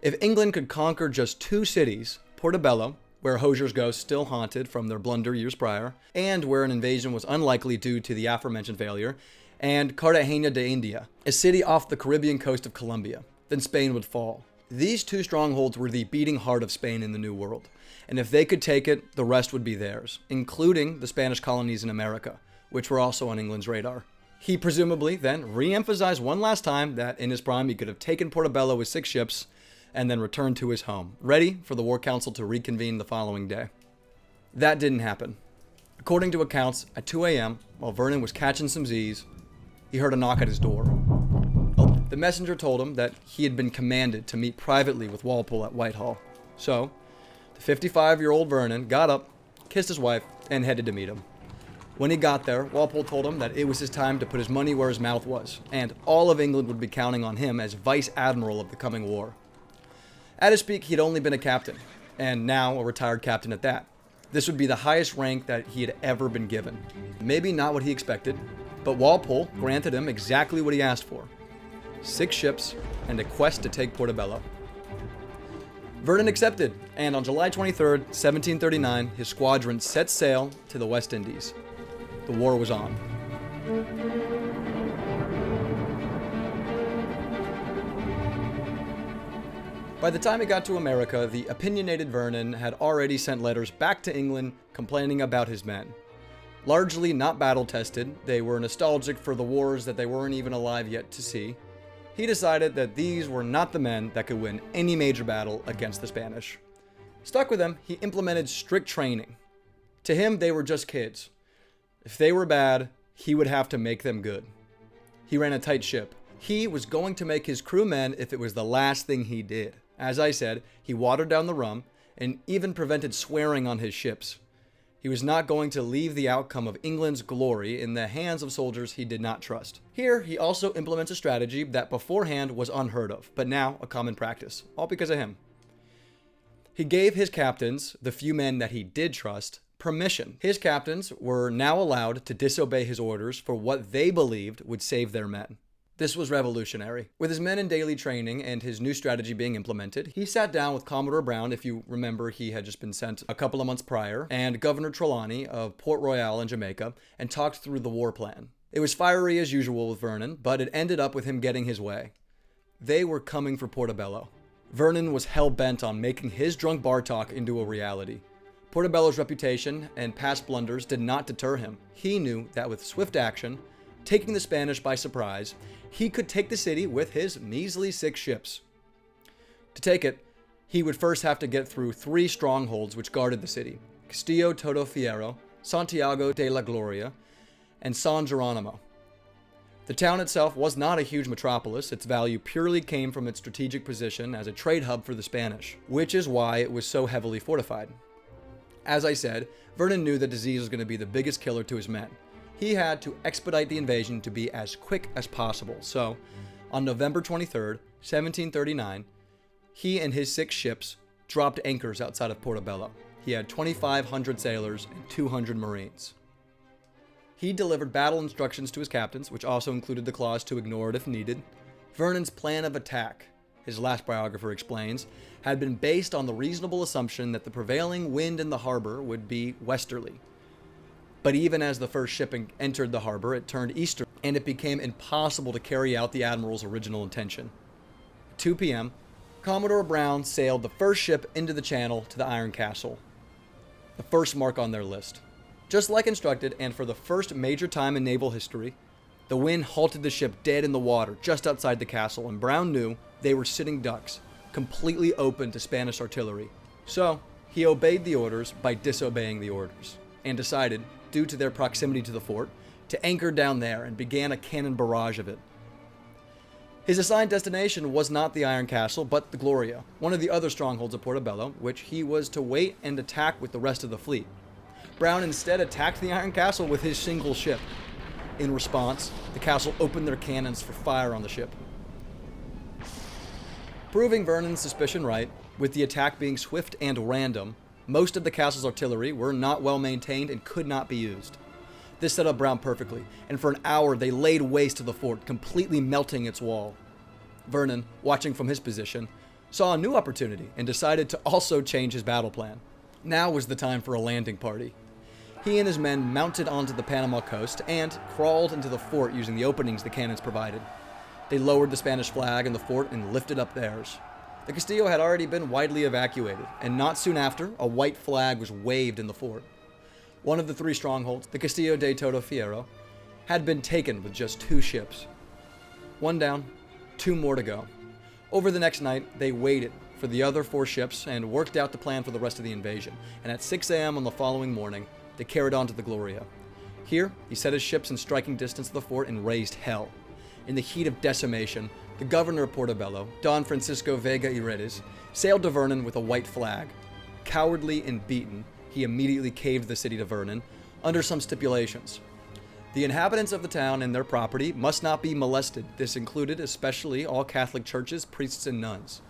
If England could conquer just 2 cities, Porto Bello, where Hosier's ghost still haunted from their blunder years prior, and where an invasion was unlikely due to the aforementioned failure, and Cartagena de India, a city off the Caribbean coast of Colombia, then Spain would fall. These 2 strongholds were the beating heart of Spain in the New World, and if they could take it, the rest would be theirs, including the Spanish colonies in America, which were also on England's radar. He presumably then re-emphasized one last time that in his prime he could have taken Porto Bello with 6 ships, and then returned to his home, ready for the War Council to reconvene the following day. That didn't happen. According to accounts, at 2 a.m., while Vernon was catching some Z's, he heard a knock at his door. The messenger told him that he had been commanded to meet privately with Walpole at Whitehall. So, the 55-year-old Vernon got up, kissed his wife, and headed to meet him. When he got there, Walpole told him that it was his time to put his money where his mouth was, and all of England would be counting on him as Vice Admiral of the coming war. At his peak, he'd only been a captain, and now a retired captain at that. This would be the highest rank that he had ever been given. Maybe not what he expected, but Walpole granted him exactly what he asked for: 6 ships and a quest to take Porto Bello. Vernon accepted, and on July 23rd, 1739, his squadron set sail to the West Indies. The war was on. By the time he got to America, the opinionated Vernon had already sent letters back to England complaining about his men. Largely not battle-tested, they were nostalgic for the wars that they weren't even alive yet to see. he decided that these were not the men that could win any major battle against the Spanish. Stuck with them, he implemented strict training. To him, they were just kids. If they were bad, he would have to make them good. He ran a tight ship. He was going to make his crew men if it was the last thing he did. As I said, he watered down the rum and even prevented swearing on his ships. He was not going to leave the outcome of England's glory in the hands of soldiers he did not trust. Here, he also implements a strategy that beforehand was unheard of, but now a common practice, all because of him. He gave his captains, the few men that he did trust, permission. His captains were now allowed to disobey his orders for what they believed would save their men. This was revolutionary. With his men in daily training and his new strategy being implemented, he sat down with Commodore Brown, if you remember he had just been sent a couple of months prior, and Governor Trelawney of Port Royal in Jamaica, and talked through the war plan. It was fiery as usual with Vernon, but it ended up with him getting his way. They were coming for Porto Bello. Vernon was hell-bent on making his drunk bar talk into a reality. Porto Bello's reputation and past blunders did not deter him. He knew that with swift action, taking the Spanish by surprise, he could take the city with his measly 6 ships. To take it, he would first have to get through 3 strongholds which guarded the city: Castillo Todo Fierro, Santiago de la Gloria, and San Geronimo. The town itself was not a huge metropolis. Its value purely came from its strategic position as a trade hub for the Spanish, which is why it was so heavily fortified. As I said, Vernon knew that disease was going to be the biggest killer to his men. He had to expedite the invasion to be as quick as possible. So, on November 23rd, 1739, he and his 6 ships dropped anchors outside of Porto Bello. He had 2,500 sailors and 200 Marines. He delivered battle instructions to his captains, which also included the clause to ignore it if needed. Vernon's plan of attack, his last biographer explains, had been based on the reasonable assumption that the prevailing wind in the harbor would be westerly. But even as the first ship entered the harbor, it turned eastern, and it became impossible to carry out the admiral's original intention. At 2 p.m., Commodore Brown sailed the first ship into the channel to the Iron Castle, the first mark on their list. Just like instructed, and for the first major time in naval history, the wind halted the ship dead in the water just outside the castle, and Brown knew they were sitting ducks, completely open to Spanish artillery. So, he obeyed the orders by disobeying the orders, and decided, due to their proximity to the fort, to anchor down there and began a cannon barrage of it. His assigned destination was not the Iron Castle, but the Gloria, one of the other strongholds of Porto Bello, which he was to wait and attack with the rest of the fleet. Brown instead attacked the Iron Castle with his single ship. In response, the castle opened their cannons for fire on the ship. Proving Vernon's suspicion right, with the attack being swift and random, most of the castle's artillery were not well maintained and could not be used. This set up Brown perfectly, and for an hour they laid waste to the fort, completely melting its wall. Vernon, watching from his position, saw a new opportunity and decided to also change his battle plan. Now was the time for a landing party. He and his men mounted onto the Panama coast and crawled into the fort using the openings the cannons provided. They lowered the Spanish flag in the fort and lifted up theirs. The Castillo had already been widely evacuated, and not soon after, a white flag was waved in the fort. One of the 3 strongholds, the Castillo de Todo Fierro, had been taken with just 2 ships. 1 down, 2 more to go. Over the next night, they waited for the other 4 ships and worked out the plan for the rest of the invasion, and at 6 a.m. on the following morning, they carried on to the Gloria. Here, he set his ships in striking distance of the fort and raised hell. In the heat of decimation, the governor of Porto Bello, Don Francisco Vega y Redes, sailed to Vernon with a white flag. Cowardly and beaten, he immediately caved the city to Vernon, under some stipulations. The inhabitants of the town and their property must not be molested. This included especially all Catholic churches, priests, and nuns.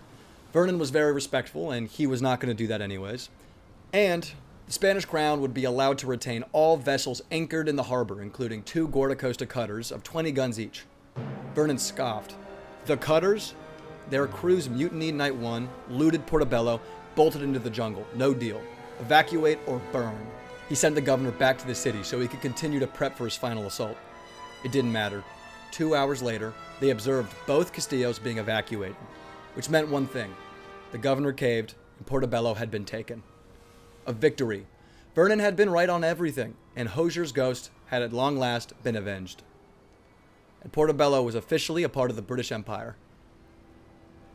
Vernon was very respectful, and he was not going to do that anyways. And the Spanish crown would be allowed to retain all vessels anchored in the harbor, including 2 Guardacosta cutters of 20 guns each. Vernon scoffed. The cutters? Their crews mutinied night 1, looted Porto Bello, bolted into the jungle. No deal. Evacuate or burn. He sent the governor back to the city so he could continue to prep for his final assault. It didn't matter. 2 hours later, they observed both Castillos being evacuated, which meant one thing. The governor caved, and Porto Bello had been taken. A victory. Vernon had been right on everything, and Hosier's ghost had at long last been avenged. and Porto Bello was officially a part of the British Empire.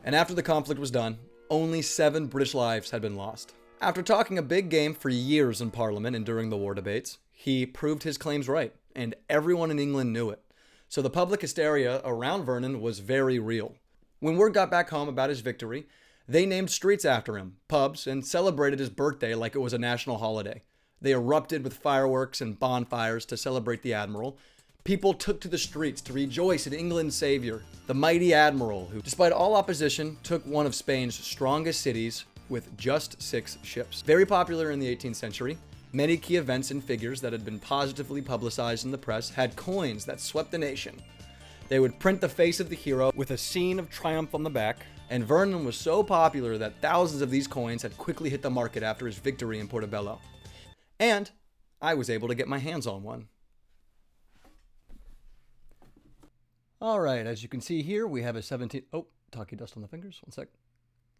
And after the conflict was done, only 7 British lives had been lost. After talking a big game for years in Parliament and during the war debates, he proved his claims right, and everyone in England knew it. So the public hysteria around Vernon was very real. When word got back home about his victory, they named streets after him, pubs, and celebrated his birthday like it was a national holiday. They erupted with fireworks and bonfires to celebrate the admiral. People took to the streets to rejoice in England's savior, the mighty admiral who, despite all opposition, took one of Spain's strongest cities with just 6 ships. Very popular in the 18th century, many key events and figures that had been positively publicized in the press had coins that swept the nation. They would print the face of the hero with a scene of triumph on the back, and Vernon was so popular that thousands of these coins had quickly hit the market after his victory in Porto Bello. And I was able to get my hands on one. All right, as you can see here, we have a 17... Oh, talkie dust on the fingers. One sec.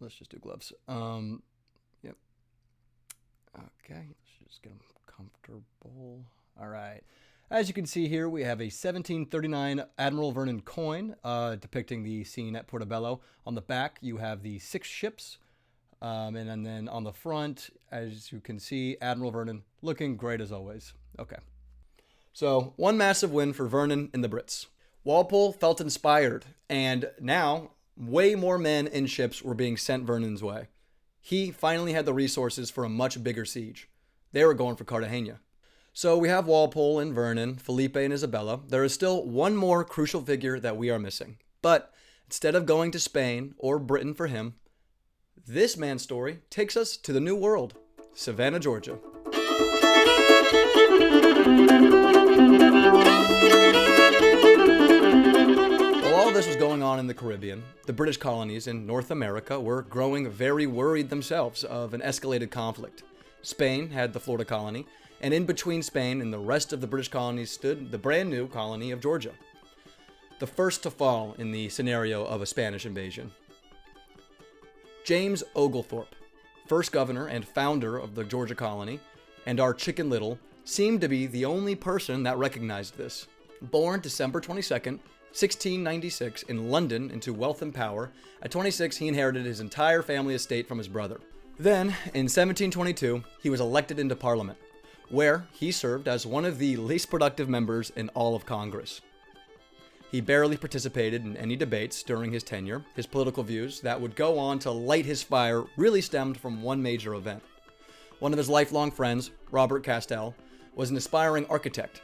Let's just do gloves. Yep. Okay, let's just get them comfortable. All right. As you can see here, we have a 1739 Admiral Vernon coin depicting the scene at Porto Bello. On the back, you have the 6 ships. And then on the front, as you can see, Admiral Vernon looking great as always. Okay. So, one massive win for Vernon and the Brits. Walpole felt inspired, and now way more men and ships were being sent Vernon's way. He finally had the resources for a much bigger siege. They were going for Cartagena. So we have Walpole and Vernon, Felipe and Isabella. There is still one more crucial figure that we are missing. But instead of going to Spain or Britain for him, this man's story takes us to the New World, Savannah, Georgia. While all this was going on in the Caribbean, the British colonies in North America were growing very worried themselves of an escalated conflict. Spain had the Florida colony, and in between Spain and the rest of the British colonies stood the brand new colony of Georgia, the first to fall in the scenario of a Spanish invasion. James Oglethorpe, first governor and founder of the Georgia colony, and our Chicken Little, seemed to be the only person that recognized this. Born December 22nd, 1696 in London into wealth and power, at 26 he inherited his entire family estate from his brother. Then, in 1722, he was elected into Parliament, where he served as one of the least productive members in all of Congress. He barely participated in any debates during his tenure. His political views that would go on to light his fire really stemmed from one major event. One of his lifelong friends, Robert Castell, was an aspiring architect,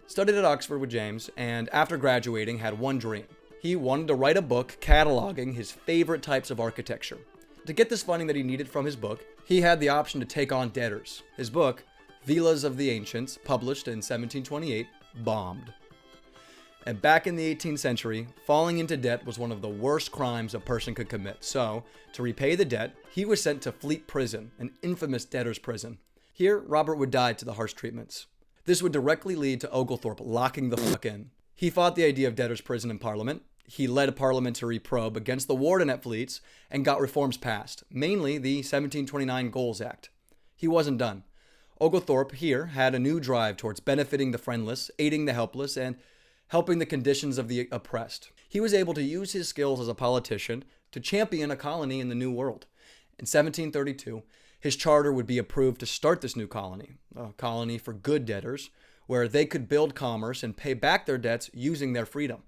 studied at Oxford with James, and after graduating had one dream. He wanted to write a book cataloging his favorite types of architecture. To get this funding that he needed from his book, he had the option to take on debtors. His book, Villas of the Ancients, published in 1728, bombed. And back in the 18th century, falling into debt was one of the worst crimes a person could commit. So, to repay the debt, he was sent to Fleet Prison, an infamous debtor's prison. Here, Robert would die to the harsh treatments. This would directly lead to Oglethorpe locking the fuck in. He fought the idea of debtor's prison in Parliament. He led a parliamentary probe against the warden at Fleets and got reforms passed, mainly the 1729 Goals Act. He wasn't done. Oglethorpe here had a new drive towards benefiting the friendless, aiding the helpless, and helping the conditions of the oppressed. He was able to use his skills as a politician to champion a colony in the New World. In 1732, his charter would be approved to start this new colony, a colony for good debtors, where they could build commerce and pay back their debts using their freedom.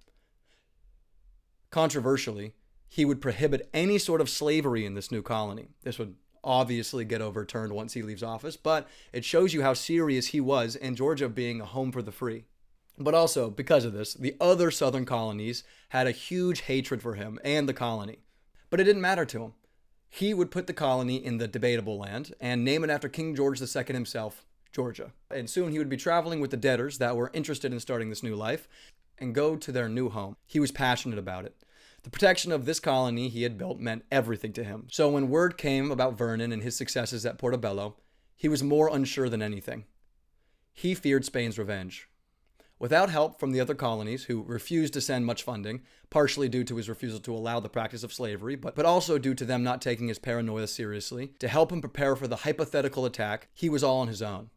Controversially, he would prohibit any sort of slavery in this new colony. This would obviously get overturned once he leaves office, but it shows you how serious he was in Georgia being a home for the free. But also, because of this, the other southern colonies had a huge hatred for him and the colony. But it didn't matter to him. He would put the colony in the debatable land and name it after King George II himself, Georgia. And soon he would be traveling with the debtors that were interested in starting this new life and go to their new home. He was passionate about it. The protection of this colony he had built meant everything to him. So when word came about Vernon and his successes at Porto Bello, he was more unsure than anything. He feared Spain's revenge. Without help from the other colonies, who refused to send much funding, partially due to his refusal to allow the practice of slavery, but also due to them not taking his paranoia seriously, to help him prepare for the hypothetical attack, he was all on his own.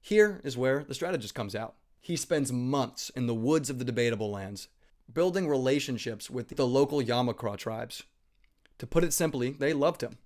Here is where the strategist comes out. He spends months in the woods of the debatable lands, building relationships with the local Yamakra tribes. To put it simply, they loved him.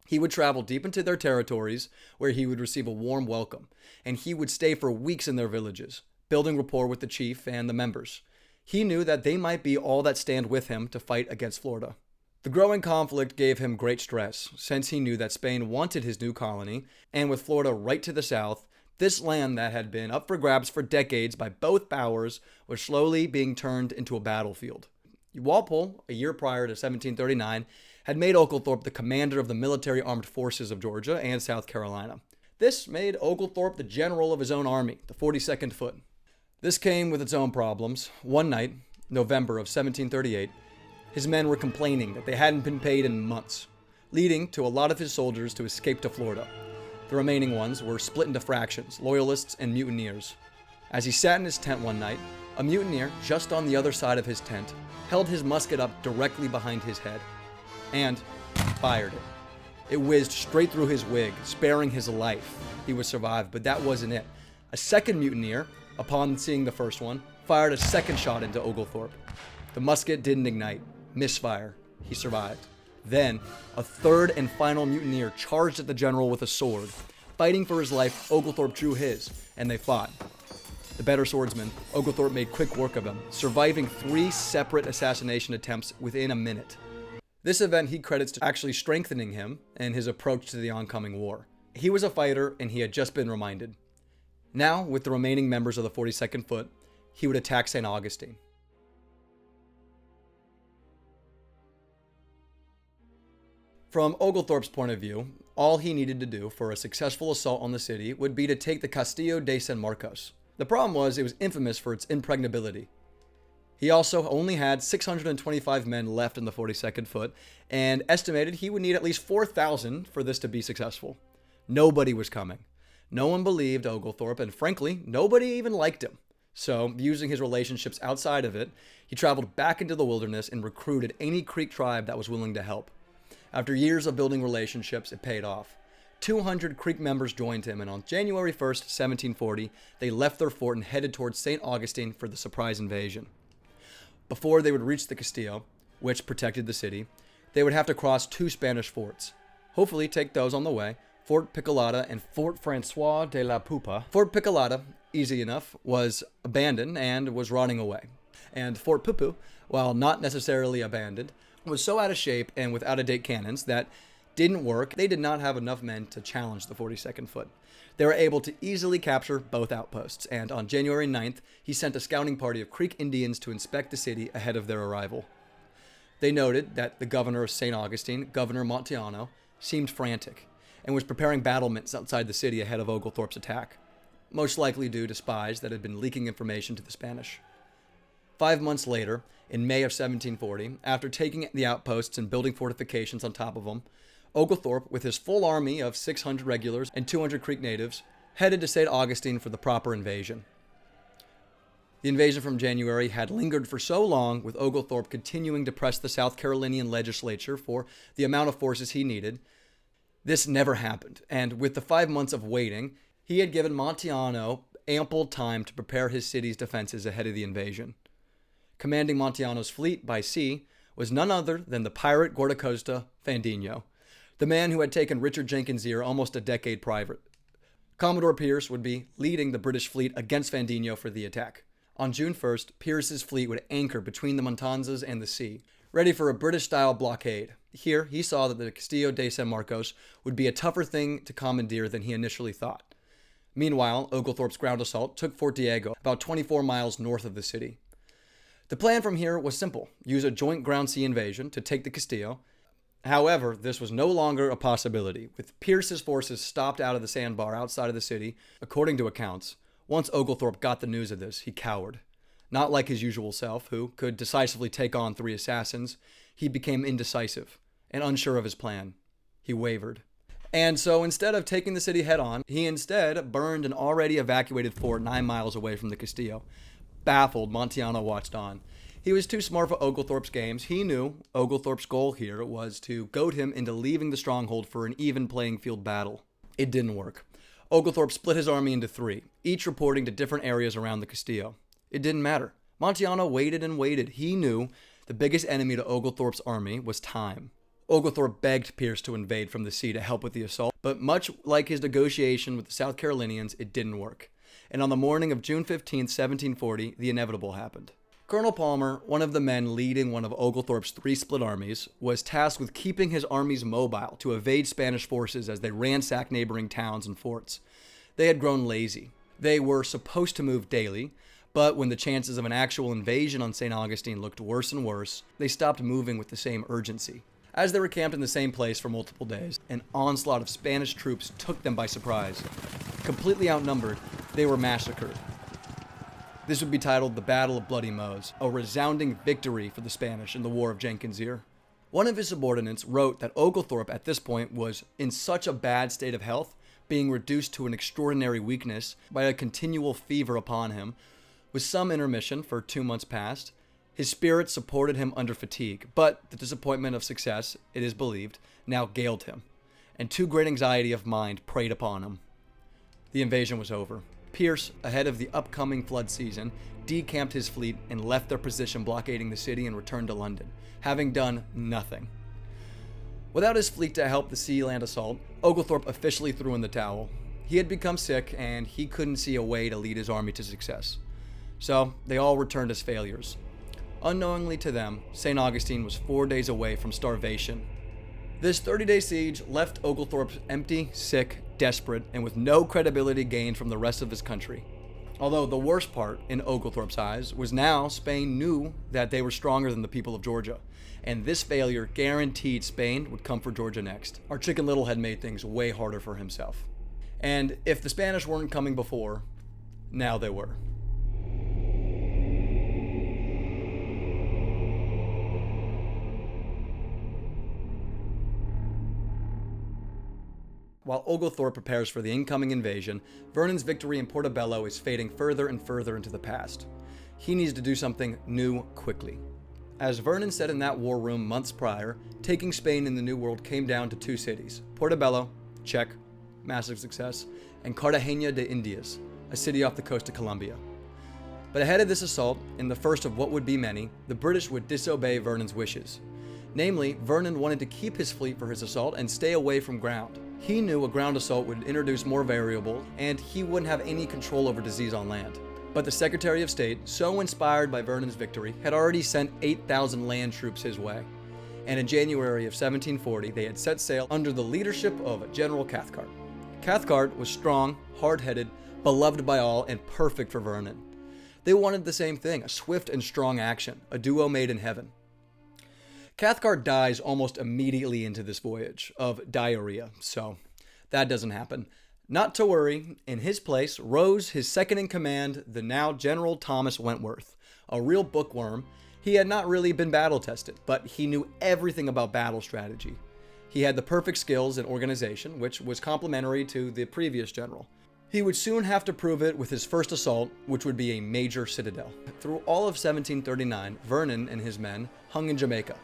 He would travel deep into their territories, where he would receive a warm welcome, and he would stay for weeks in their villages, building rapport with the chief and the members. He knew that they might be all that stand with him to fight against Florida. The growing conflict gave him great stress, since he knew that Spain wanted his new colony, and with Florida right to the south, this land that had been up for grabs for decades by both powers was slowly being turned into a battlefield. Walpole, a year prior to 1739, had made Oglethorpe the commander of the military armed forces of Georgia and South Carolina. This made Oglethorpe the general of his own army, the 42nd Foot. This came with its own problems. One night, November of 1738, his men were complaining that they hadn't been paid in months, leading to a lot of his soldiers to escape to Florida. The remaining ones were split into fractions, loyalists and mutineers. As he sat in his tent one night, a mutineer just on the other side of his tent held his musket up directly behind his head and fired it. It whizzed straight through his wig, sparing his life. He would survive, but that wasn't it. A second mutineer, upon seeing the first one, fired a second shot into Oglethorpe. The musket didn't ignite. Misfire. He survived. Then, a third and final mutineer charged at the general with a sword. Fighting for his life, Oglethorpe drew his, and they fought. The better swordsman, Oglethorpe made quick work of him, surviving 3 separate assassination attempts within a minute. This event he credits to actually strengthening him in his approach to the oncoming war. He was a fighter, and he had just been reminded. Now, with the remaining members of the 42nd Foot, he would attack St. Augustine. From Oglethorpe's point of view, all he needed to do for a successful assault on the city would be to take the Castillo de San Marcos. The problem was it was infamous for its impregnability. He also only had 625 men left in the 42nd Foot, and estimated he would need at least 4,000 for this to be successful. Nobody was coming. No one believed Oglethorpe, and frankly, nobody even liked him. So, using his relationships outside of it, he traveled back into the wilderness and recruited any Creek tribe that was willing to help. After years of building relationships, it paid off. 200 Creek members joined him, and on January 1st, 1740, they left their fort and headed towards St. Augustine for the surprise invasion. Before they would reach the Castillo, which protected the city, they would have to cross 2 Spanish forts. Hopefully take those on the way, Fort Picolata and Fort Francois de la Poupa. Fort Picolata, easy enough, was abandoned and was rotting away. And Fort Pupu, while not necessarily abandoned, was so out of shape and with out-of-date cannons that didn't work. They did not have enough men to challenge the 42nd Foot. They were able to easily capture both outposts, and on January 9th, he sent a scouting party of Creek Indians to inspect the city ahead of their arrival. They noted that the governor of St. Augustine, Governor Montiano, seemed frantic and was preparing battlements outside the city ahead of Oglethorpe's attack, most likely due to spies that had been leaking information to the Spanish. 5 months later, in May of 1740, after taking the outposts and building fortifications on top of them, Oglethorpe, with his full army of 600 regulars and 200 Creek natives, headed to St. Augustine for the proper invasion. The invasion from January had lingered for so long, with Oglethorpe continuing to press the South Carolinian legislature for the amount of forces he needed. This never happened, and with the 5 months of waiting, he had given Montiano ample time to prepare his city's defenses ahead of the invasion. Commanding Montiano's fleet by sea was none other than the pirate Guardacosta Fandinho, the man who had taken Richard Jenkins Ear almost a decade prior. Commodore Pierce would be leading the British fleet against Fandinho for the attack. On June 1st, Pierce's fleet would anchor between the Matanzas and the sea, ready for a British-style blockade. Here, he saw that the Castillo de San Marcos would be a tougher thing to commandeer than he initially thought. Meanwhile, Oglethorpe's ground assault took Fort Diego, about 24 miles north of the city. The plan from here was simple: use a joint ground-sea invasion to take the Castillo. However, this was no longer a possibility, with Pierce's forces stopped out of the sandbar outside of the city. According to accounts, once Oglethorpe got the news of this, he cowered. Not like his usual self, who could decisively take on 3 assassins, he became indecisive and unsure of his plan. He wavered. And so instead of taking the city head-on, he instead burned an already evacuated fort 9 miles away from the Castillo. Baffled, Montiano watched on. He was too smart for Oglethorpe's games. He knew Oglethorpe's goal here was to goad him into leaving the stronghold for an even playing field battle. It didn't work. Oglethorpe split his army into 3, each reporting to different areas around the Castillo. It didn't matter. Montiano waited and waited. He knew the biggest enemy to Oglethorpe's army was time. Oglethorpe begged Pierce to invade from the sea to help with the assault, but much like his negotiation with the South Carolinians, it didn't work. And on the morning of June 15, 1740, the inevitable happened. Colonel Palmer, one of the men leading one of Oglethorpe's 3 split armies, was tasked with keeping his armies mobile to evade Spanish forces as they ransacked neighboring towns and forts. They had grown lazy. They were supposed to move daily, but when the chances of an actual invasion on St. Augustine looked worse and worse, they stopped moving with the same urgency. As they were camped in the same place for multiple days, an onslaught of Spanish troops took them by surprise. Completely outnumbered, they were massacred. This would be titled the Battle of Bloody Mows, a resounding victory for the Spanish in the War of Jenkins Ear. One of his subordinates wrote that Oglethorpe at this point was in such a bad state of health, being reduced to an extraordinary weakness by a continual fever upon him, with some intermission for 2 months past. His spirits supported him under fatigue, but the disappointment of success, it is believed, now galed him, and too great anxiety of mind preyed upon him. The invasion was over. Pierce, ahead of the upcoming flood season, decamped his fleet and left their position blockading the city and returned to London, having done nothing. Without his fleet to help the sea-land assault, Oglethorpe officially threw in the towel. He had become sick, and he couldn't see a way to lead his army to success. So, they all returned as failures. Unknowingly to them, St. Augustine was 4 days away from starvation. This 30-day siege left Oglethorpe empty, sick, desperate, and with no credibility gained from the rest of his country. Although the worst part, in Oglethorpe's eyes, was now Spain knew that they were stronger than the people of Georgia, and this failure guaranteed Spain would come for Georgia next. Our Chicken Little had made things way harder for himself. And if the Spanish weren't coming before, now they were. While Oglethorpe prepares for the incoming invasion, Vernon's victory in Porto Bello is fading further and further into the past. He needs to do something new quickly. As Vernon said in that war room months prior, taking Spain in the New World came down to 2 cities, Porto Bello, check, massive success, and Cartagena de Indias, a city off the coast of Colombia. But ahead of this assault, in the first of what would be many, the British would disobey Vernon's wishes. Namely, Vernon wanted to keep his fleet for his assault and stay away from ground. He knew a ground assault would introduce more variables, and he wouldn't have any control over disease on land. But the Secretary of State, so inspired by Vernon's victory, had already sent 8,000 land troops his way. And in January of 1740, they had set sail under the leadership of General Cathcart. Cathcart was strong, hard-headed, beloved by all, and perfect for Vernon. They wanted the same thing, a swift and strong action, a duo made in heaven. Cathcart dies almost immediately into this voyage of diarrhea, so that doesn't happen. Not to worry, in his place rose his second-in-command, the now General Thomas Wentworth. A real bookworm, he had not really been battle-tested, but he knew everything about battle strategy. He had the perfect skills and organization, which was complementary to the previous general. He would soon have to prove it with his first assault, which would be a major citadel. Through all of 1739, Vernon and his men hung in Jamaica,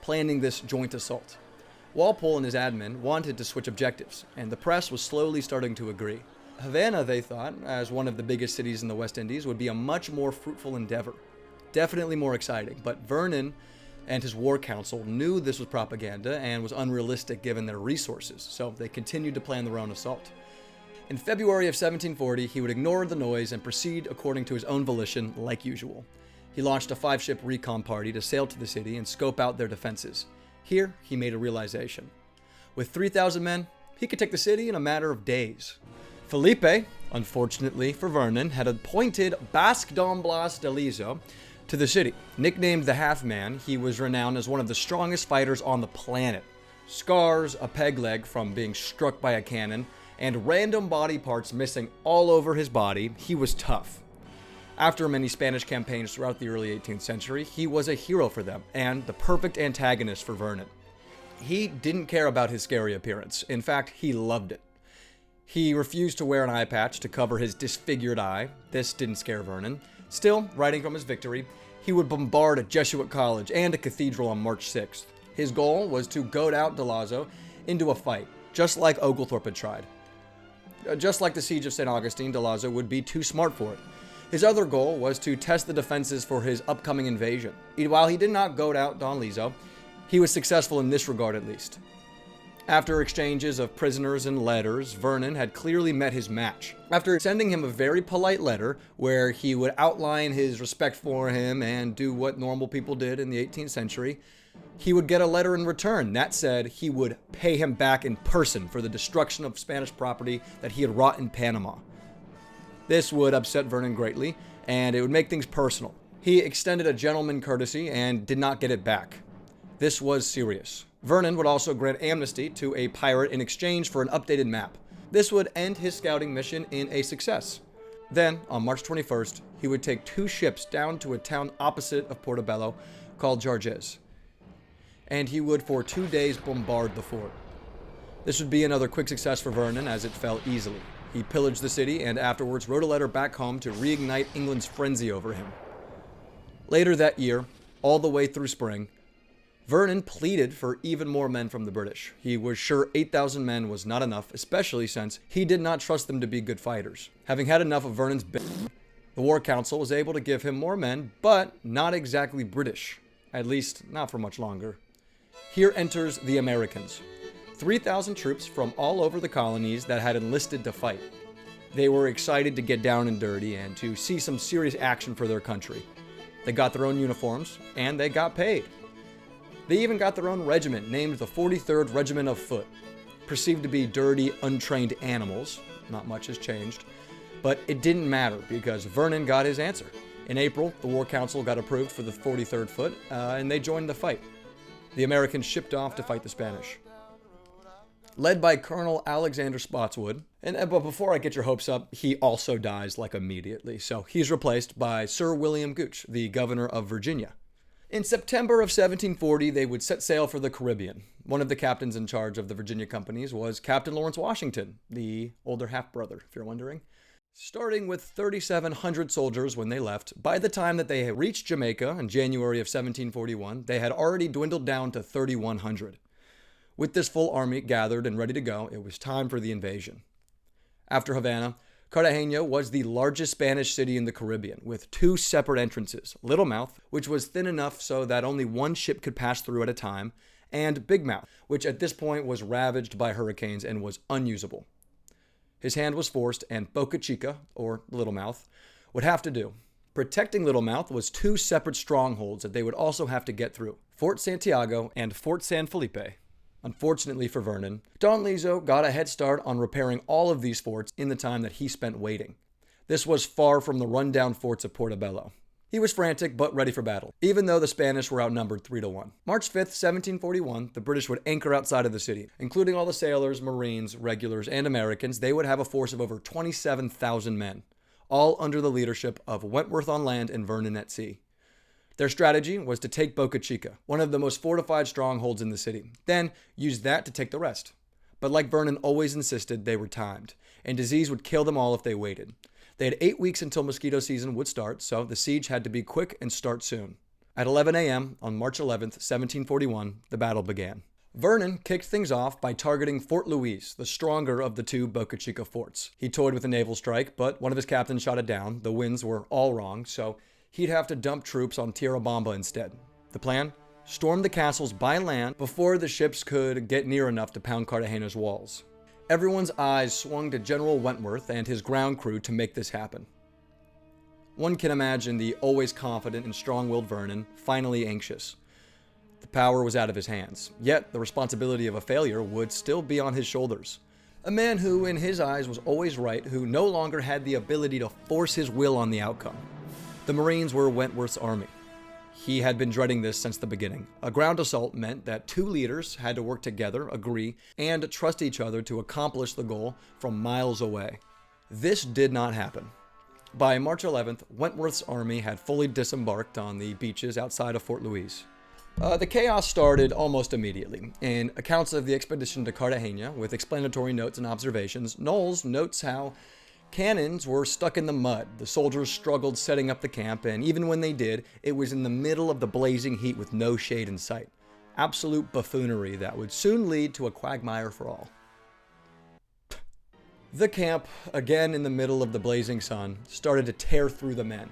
planning this joint assault. Walpole and his admin wanted to switch objectives, and the press was slowly starting to agree. Havana, they thought, as one of the biggest cities in the West Indies, would be a much more fruitful endeavor. Definitely more exciting, but Vernon and his war council knew this was propaganda and was unrealistic given their resources, so they continued to plan their own assault. In February of 1740, he would ignore the noise and proceed according to his own volition like usual. He launched a 5-ship recon party to sail to the city and scope out their defenses. Here, he made a realization. With 3,000 men, he could take the city in a matter of days. Felipe, unfortunately for Vernon, had appointed Basque Don Blas de Lizo to the city. Nicknamed the Half-Man, he was renowned as one of the strongest fighters on the planet. Scars, a peg leg from being struck by a cannon, and random body parts missing all over his body, he was tough. After many Spanish campaigns throughout the early 18th century, he was a hero for them and the perfect antagonist for Vernon. He didn't care about his scary appearance. In fact, he loved it. He refused to wear an eye patch to cover his disfigured eye. This didn't scare Vernon. Still, writing from his victory, he would bombard a Jesuit college and a cathedral on March 6th. His goal was to goad out de Lazo into a fight, just like Oglethorpe had tried. Just like the siege of St. Augustine, de Lazo would be too smart for it. His other goal was to test the defenses for his upcoming invasion. While he did not goad out Don Liso, he was successful in this regard at least. After exchanges of prisoners and letters, Vernon had clearly met his match. After sending him a very polite letter where he would outline his respect for him and do what normal people did in the 18th century, he would get a letter in return that said he would pay him back in person for the destruction of Spanish property that he had wrought in Panama. This would upset Vernon greatly, and it would make things personal. He extended a gentleman courtesy and did not get it back. This was serious. Vernon would also grant amnesty to a pirate in exchange for an updated map. This would end his scouting mission in a success. Then, on March 21st, he would take 2 ships down to a town opposite of Porto Bello called Jarges, and he would for 2 days bombard the fort. This would be another quick success for Vernon as it fell easily. He pillaged the city and afterwards wrote a letter back home to reignite England's frenzy over him. Later that year, all the way through spring, Vernon pleaded for even more men from the British. He was sure 8,000 men was not enough, especially since he did not trust them to be good fighters. Having had enough of Vernon's bitching, the War Council was able to give him more men, but not exactly British. At least, not for much longer. Here enters the Americans. 3,000 troops from all over the colonies that had enlisted to fight. They were excited to get down and dirty and to see some serious action for their country. They got their own uniforms, and they got paid. They even got their own regiment, named the 43rd Regiment of Foot. Perceived to be dirty, untrained animals. Not much has changed. But it didn't matter, because Vernon got his answer. In April, the War Council got approved for the 43rd Foot, and they joined the fight. The Americans shipped off to fight the Spanish. Led by Colonel Alexander Spotswood, but before I get your hopes up, he also dies like immediately. So he's replaced by Sir William Gooch, the governor of Virginia. In September of 1740, they would set sail for the Caribbean. One of the captains in charge of the Virginia companies was Captain Lawrence Washington, the older half-brother, if you're wondering. Starting with 3,700 soldiers when they left, by the time that they had reached Jamaica in January of 1741, they had already dwindled down to 3,100. With this full army gathered and ready to go, it was time for the invasion. After Havana, Cartagena was the largest Spanish city in the Caribbean, with 2 separate entrances, Little Mouth, which was thin enough so that only one ship could pass through at a time, and Big Mouth, which at this point was ravaged by hurricanes and was unusable. His hand was forced, and Boca Chica, or Little Mouth, would have to do. Protecting Little Mouth was 2 separate strongholds that they would also have to get through, Fort Santiago and Fort San Felipe. Unfortunately for Vernon, Don Liso got a head start on repairing all of these forts in the time that he spent waiting. This was far from the rundown forts of Porto Bello. He was frantic but ready for battle, even though the Spanish were outnumbered 3-1. March 5th, 1741, the British would anchor outside of the city. Including all the sailors, Marines, regulars, and Americans, they would have a force of over 27,000 men, all under the leadership of Wentworth on land and Vernon at sea. Their strategy was to take Boca Chica, one of the most fortified strongholds in the city, then use that to take the rest. But like Vernon always insisted, they were timed, and disease would kill them all if they waited. They had 8 weeks until mosquito season would start, so the siege had to be quick and start soon. At 11 a.m. on March 11th, 1741, the battle began. Vernon kicked things off by targeting Fort Louise, the stronger of the 2 Boca Chica forts. He toyed with a naval strike, but one of his captains shot it down. The winds were all wrong, so he'd have to dump troops on Tierra Bamba instead. The plan? Storm the castles by land before the ships could get near enough to pound Cartagena's walls. Everyone's eyes swung to General Wentworth and his ground crew to make this happen. One can imagine the always confident and strong-willed Vernon finally anxious. The power was out of his hands, yet the responsibility of a failure would still be on his shoulders. A man who, in his eyes, was always right, who no longer had the ability to force his will on the outcome. The Marines were Wentworth's army. He had been dreading this since the beginning. A ground assault meant that 2 leaders had to work together, agree, and trust each other to accomplish the goal from miles away. This did not happen. By March 11th, Wentworth's army had fully disembarked on the beaches outside of Fort Louise. The chaos started almost immediately. In accounts of the expedition to Cartagena, with explanatory notes and observations, Knowles notes how cannons were stuck in the mud. The soldiers struggled setting up the camp, and even when they did, it was in the middle of the blazing heat with no shade in sight. Absolute buffoonery that would soon lead to a quagmire for all. The camp, again in the middle of the blazing sun, started to tear through the men,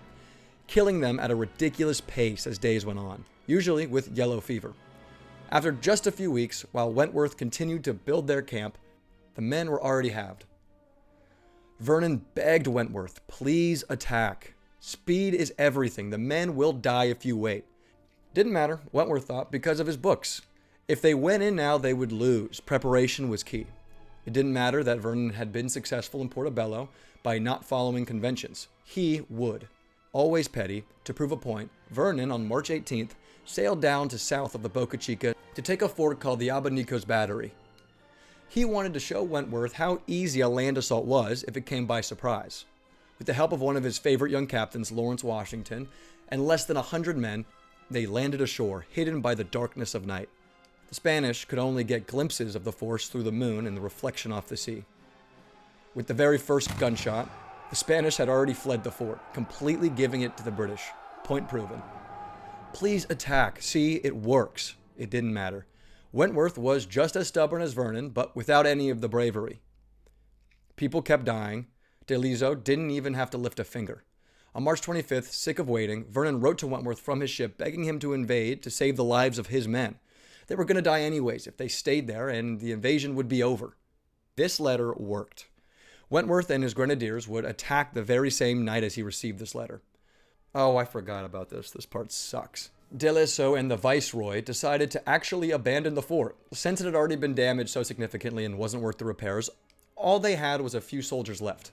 killing them at a ridiculous pace as days went on, usually with yellow fever. After just a few weeks, while Wentworth continued to build their camp, the men were already halved. Vernon begged Wentworth, please attack. Speed is everything. The men will die if you wait. Didn't matter, Wentworth thought, because of his books. If they went in now, they would lose. Preparation was key. It didn't matter that Vernon had been successful in Porto Bello by not following conventions. He would. Always petty, to prove a point, Vernon, on March 18th, sailed down to south of the Boca Chica to take a fort called the Abanicos Battery. He wanted to show Wentworth how easy a land assault was if it came by surprise. With the help of one of his favorite young captains, Lawrence Washington, and less than 100 men, they landed ashore, hidden by the darkness of night. The Spanish could only get glimpses of the force through the moon and the reflection off the sea. With the very first gunshot, the Spanish had already fled the fort, completely giving it to the British. Point proven. Please attack. See, it works. It didn't matter. Wentworth was just as stubborn as Vernon, but without any of the bravery. People kept dying. De Liso didn't even have to lift a finger. On March 25th, sick of waiting, Vernon wrote to Wentworth from his ship begging him to invade to save the lives of his men. They were going to die anyways if they stayed there, and the invasion would be over. This letter worked. Wentworth and his grenadiers would attack the very same night as he received this letter. Oh, I forgot about this. This part sucks. De Liso and the viceroy decided to actually abandon the fort. Since it had already been damaged so significantly and wasn't worth the repairs, all they had was a few soldiers left.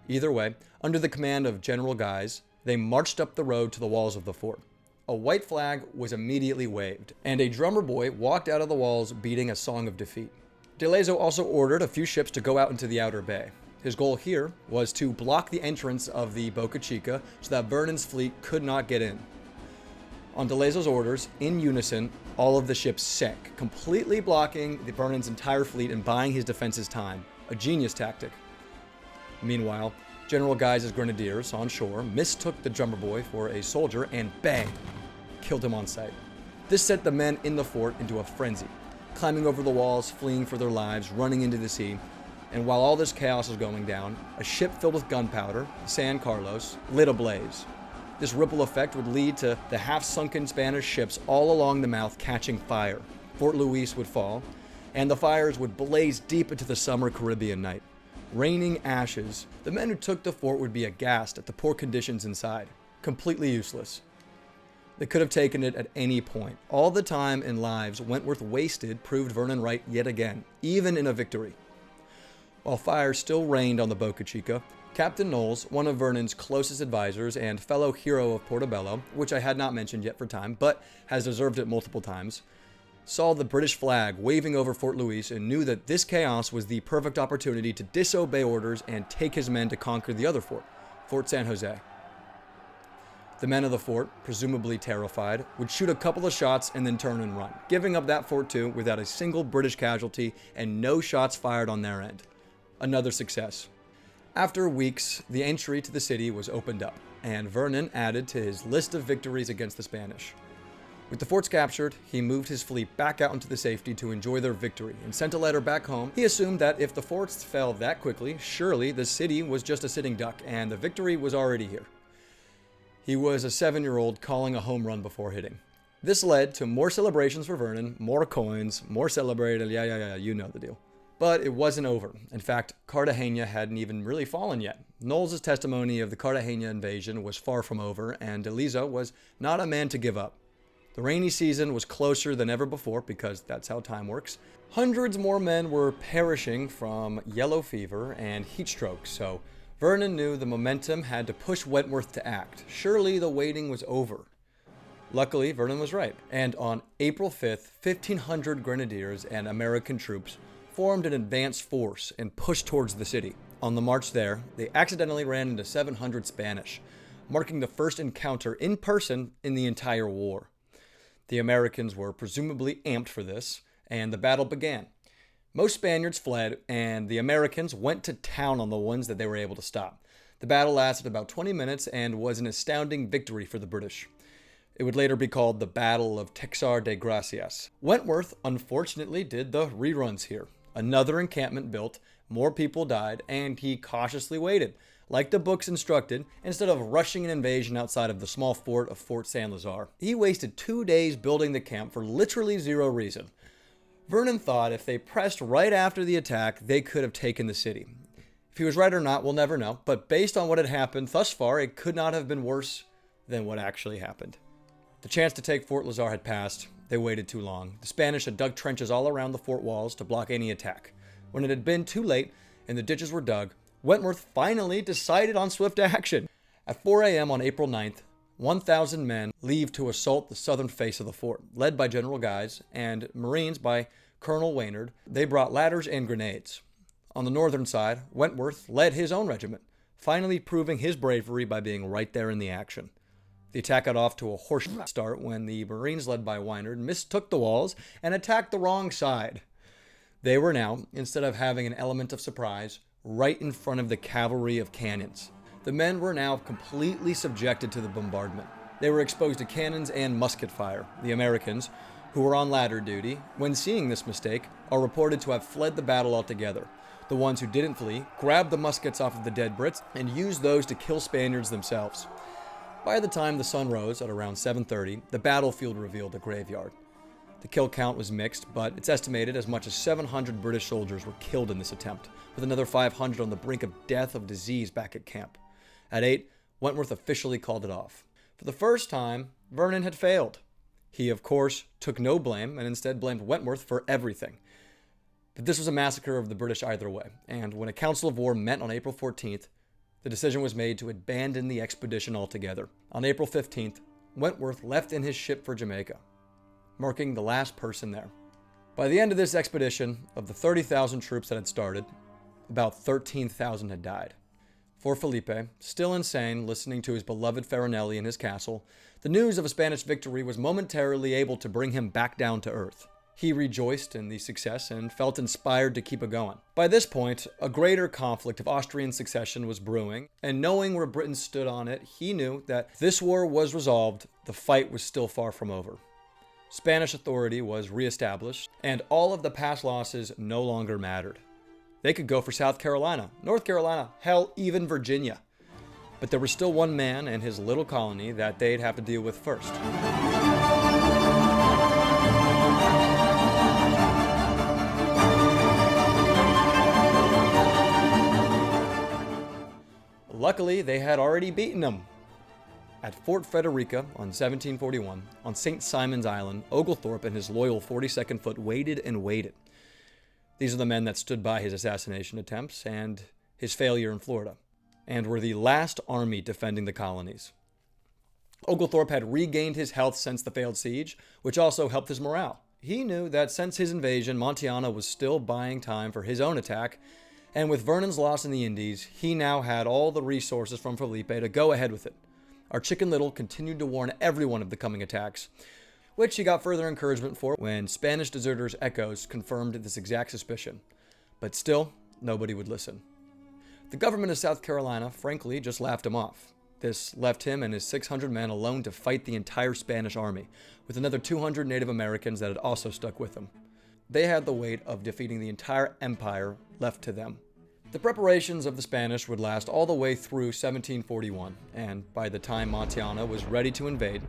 Either way, under the command of General Guise, they marched up the road to the walls of the fort. A white flag was immediately waved, and a drummer boy walked out of the walls beating a song of defeat. De Liso also ordered a few ships to go out into the outer bay. His goal here was to block the entrance of the Boca Chica so that Vernon's fleet could not get in. On De Liso's orders, in unison, all of the ships sank, completely blocking Vernon's entire fleet and buying his defenses time. A genius tactic. Meanwhile, General Guise's grenadiers on shore mistook the drummer boy for a soldier and bang, killed him on sight. This set the men in the fort into a frenzy, climbing over the walls, fleeing for their lives, running into the sea. And while all this chaos was going down, a ship filled with gunpowder, the San Carlos, lit ablaze. This ripple effect would lead to the half-sunken Spanish ships all along the mouth catching fire. Fort Luis would fall, and the fires would blaze deep into the summer Caribbean night. Raining ashes, the men who took the fort would be aghast at the poor conditions inside. Completely useless. They could have taken it at any point. All the time and lives Wentworth wasted proved Vernon right yet again, even in a victory. While fire still rained on the Boca Chica, Captain Knowles, one of Vernon's closest advisors and fellow hero of Porto Bello, which I had not mentioned yet for time, but has deserved it multiple times, saw the British flag waving over Fort Luis and knew that this chaos was the perfect opportunity to disobey orders and take his men to conquer the other fort, Fort San Jose. The men of the fort, presumably terrified, would shoot a couple of shots and then turn and run, giving up that fort too without a single British casualty and no shots fired on their end. Another success. After weeks, the entry to the city was opened up, and Vernon added to his list of victories against the Spanish. With the forts captured, he moved his fleet back out into the safety to enjoy their victory and sent a letter back home. He assumed that if the forts fell that quickly, surely the city was just a sitting duck and the victory was already here. He was a 7-year-old calling a home run before hitting. This led to more celebrations for Vernon, more coins, more celebrated, you know the deal. But it wasn't over. In fact, Cartagena hadn't even really fallen yet. Knowles' testimony of the Cartagena invasion was far from over, and De Liso was not a man to give up. The rainy season was closer than ever before, because that's how time works. Hundreds more men were perishing from yellow fever and heat stroke, so Vernon knew the momentum had to push Wentworth to act. Surely the waiting was over. Luckily, Vernon was right, and on April 5th, 1,500 grenadiers and American troops formed an advance force and pushed towards the city. On the march there, they accidentally ran into 700 Spanish, marking the first encounter in person in the entire war. The Americans were presumably amped for this, and the battle began. Most Spaniards fled, and the Americans went to town on the ones that they were able to stop. The battle lasted about 20 minutes and was an astounding victory for the British. It would later be called the Battle of Texar de Gracias. Wentworth, unfortunately, did the reruns here. Another encampment built, more people died, and he cautiously waited, like the books instructed, instead of rushing an invasion outside of the small fort of Fort San Lazar. He wasted 2 days building the camp for literally zero reason. Vernon thought if they pressed right after the attack, they could have taken the city. If he was right or not, we'll never know, but based on what had happened thus far, it could not have been worse than what actually happened. The chance to take Fort Lazar had passed. They waited too long. The Spanish had dug trenches all around the fort walls to block any attack. When it had been too late and the ditches were dug, Wentworth finally decided on swift action. At 4 a.m. on April 9th, 1,000 men leave to assault the southern face of the fort, led by General Guise, and Marines by Colonel Waynard. They brought ladders and grenades. On the northern side, Wentworth led his own regiment, finally proving his bravery by being right there in the action. The attack got off to a horse start when the Marines led by Waynard mistook the walls and attacked the wrong side. They were now, instead of having an element of surprise, right in front of the cavalry of cannons. The men were now completely subjected to the bombardment. They were exposed to cannons and musket fire. The Americans, who were on ladder duty, when seeing this mistake, are reported to have fled the battle altogether. The ones who didn't flee grabbed the muskets off of the dead Brits and used those to kill Spaniards themselves. By the time the sun rose at around 7:30, the battlefield revealed a graveyard. The kill count was mixed, but it's estimated as much as 700 British soldiers were killed in this attempt, with another 500 on the brink of death of disease back at camp. At 8, Wentworth officially called it off. For the first time, Vernon had failed. He, of course, took no blame and instead blamed Wentworth for everything. But this was a massacre of the British either way, and when a council of war met on April 14th, the decision was made to abandon the expedition altogether. On April 15th, Wentworth left in his ship for Jamaica, marking the last person there. By the end of this expedition, of the 30,000 troops that had started, about 13,000 had died. For Felipe, still insane, listening to his beloved Farinelli in his castle, the news of a Spanish victory was momentarily able to bring him back down to earth. He rejoiced in the success and felt inspired to keep it going. By this point, a greater conflict of Austrian succession was brewing, and knowing where Britain stood on it, he knew that if this war was resolved, the fight was still far from over. Spanish authority was reestablished, and all of the past losses no longer mattered. They could go for South Carolina, North Carolina, hell, even Virginia. But there was still one man and his little colony that they'd have to deal with first. Luckily, they had already beaten them. At Fort Frederica on 1741, on St. Simon's Island, Oglethorpe and his loyal 42nd Foot waited and waited. These are the men that stood by his assassination attempts and his failure in Florida, and were the last army defending the colonies. Oglethorpe had regained his health since the failed siege, which also helped his morale. He knew that since his invasion, Montiana was still buying time for his own attack, and with Vernon's loss in the Indies, he now had all the resources from Felipe to go ahead with it. Our Chicken Little continued to warn everyone of the coming attacks, which he got further encouragement for when Spanish deserters' echoes confirmed this exact suspicion. But still, nobody would listen. The government of South Carolina, frankly, just laughed him off. This left him and his 600 men alone to fight the entire Spanish army, with another 200 Native Americans that had also stuck with them. They had the weight of defeating the entire empire left to them. The preparations of the Spanish would last all the way through 1741, and by the time Montiana was ready to invade,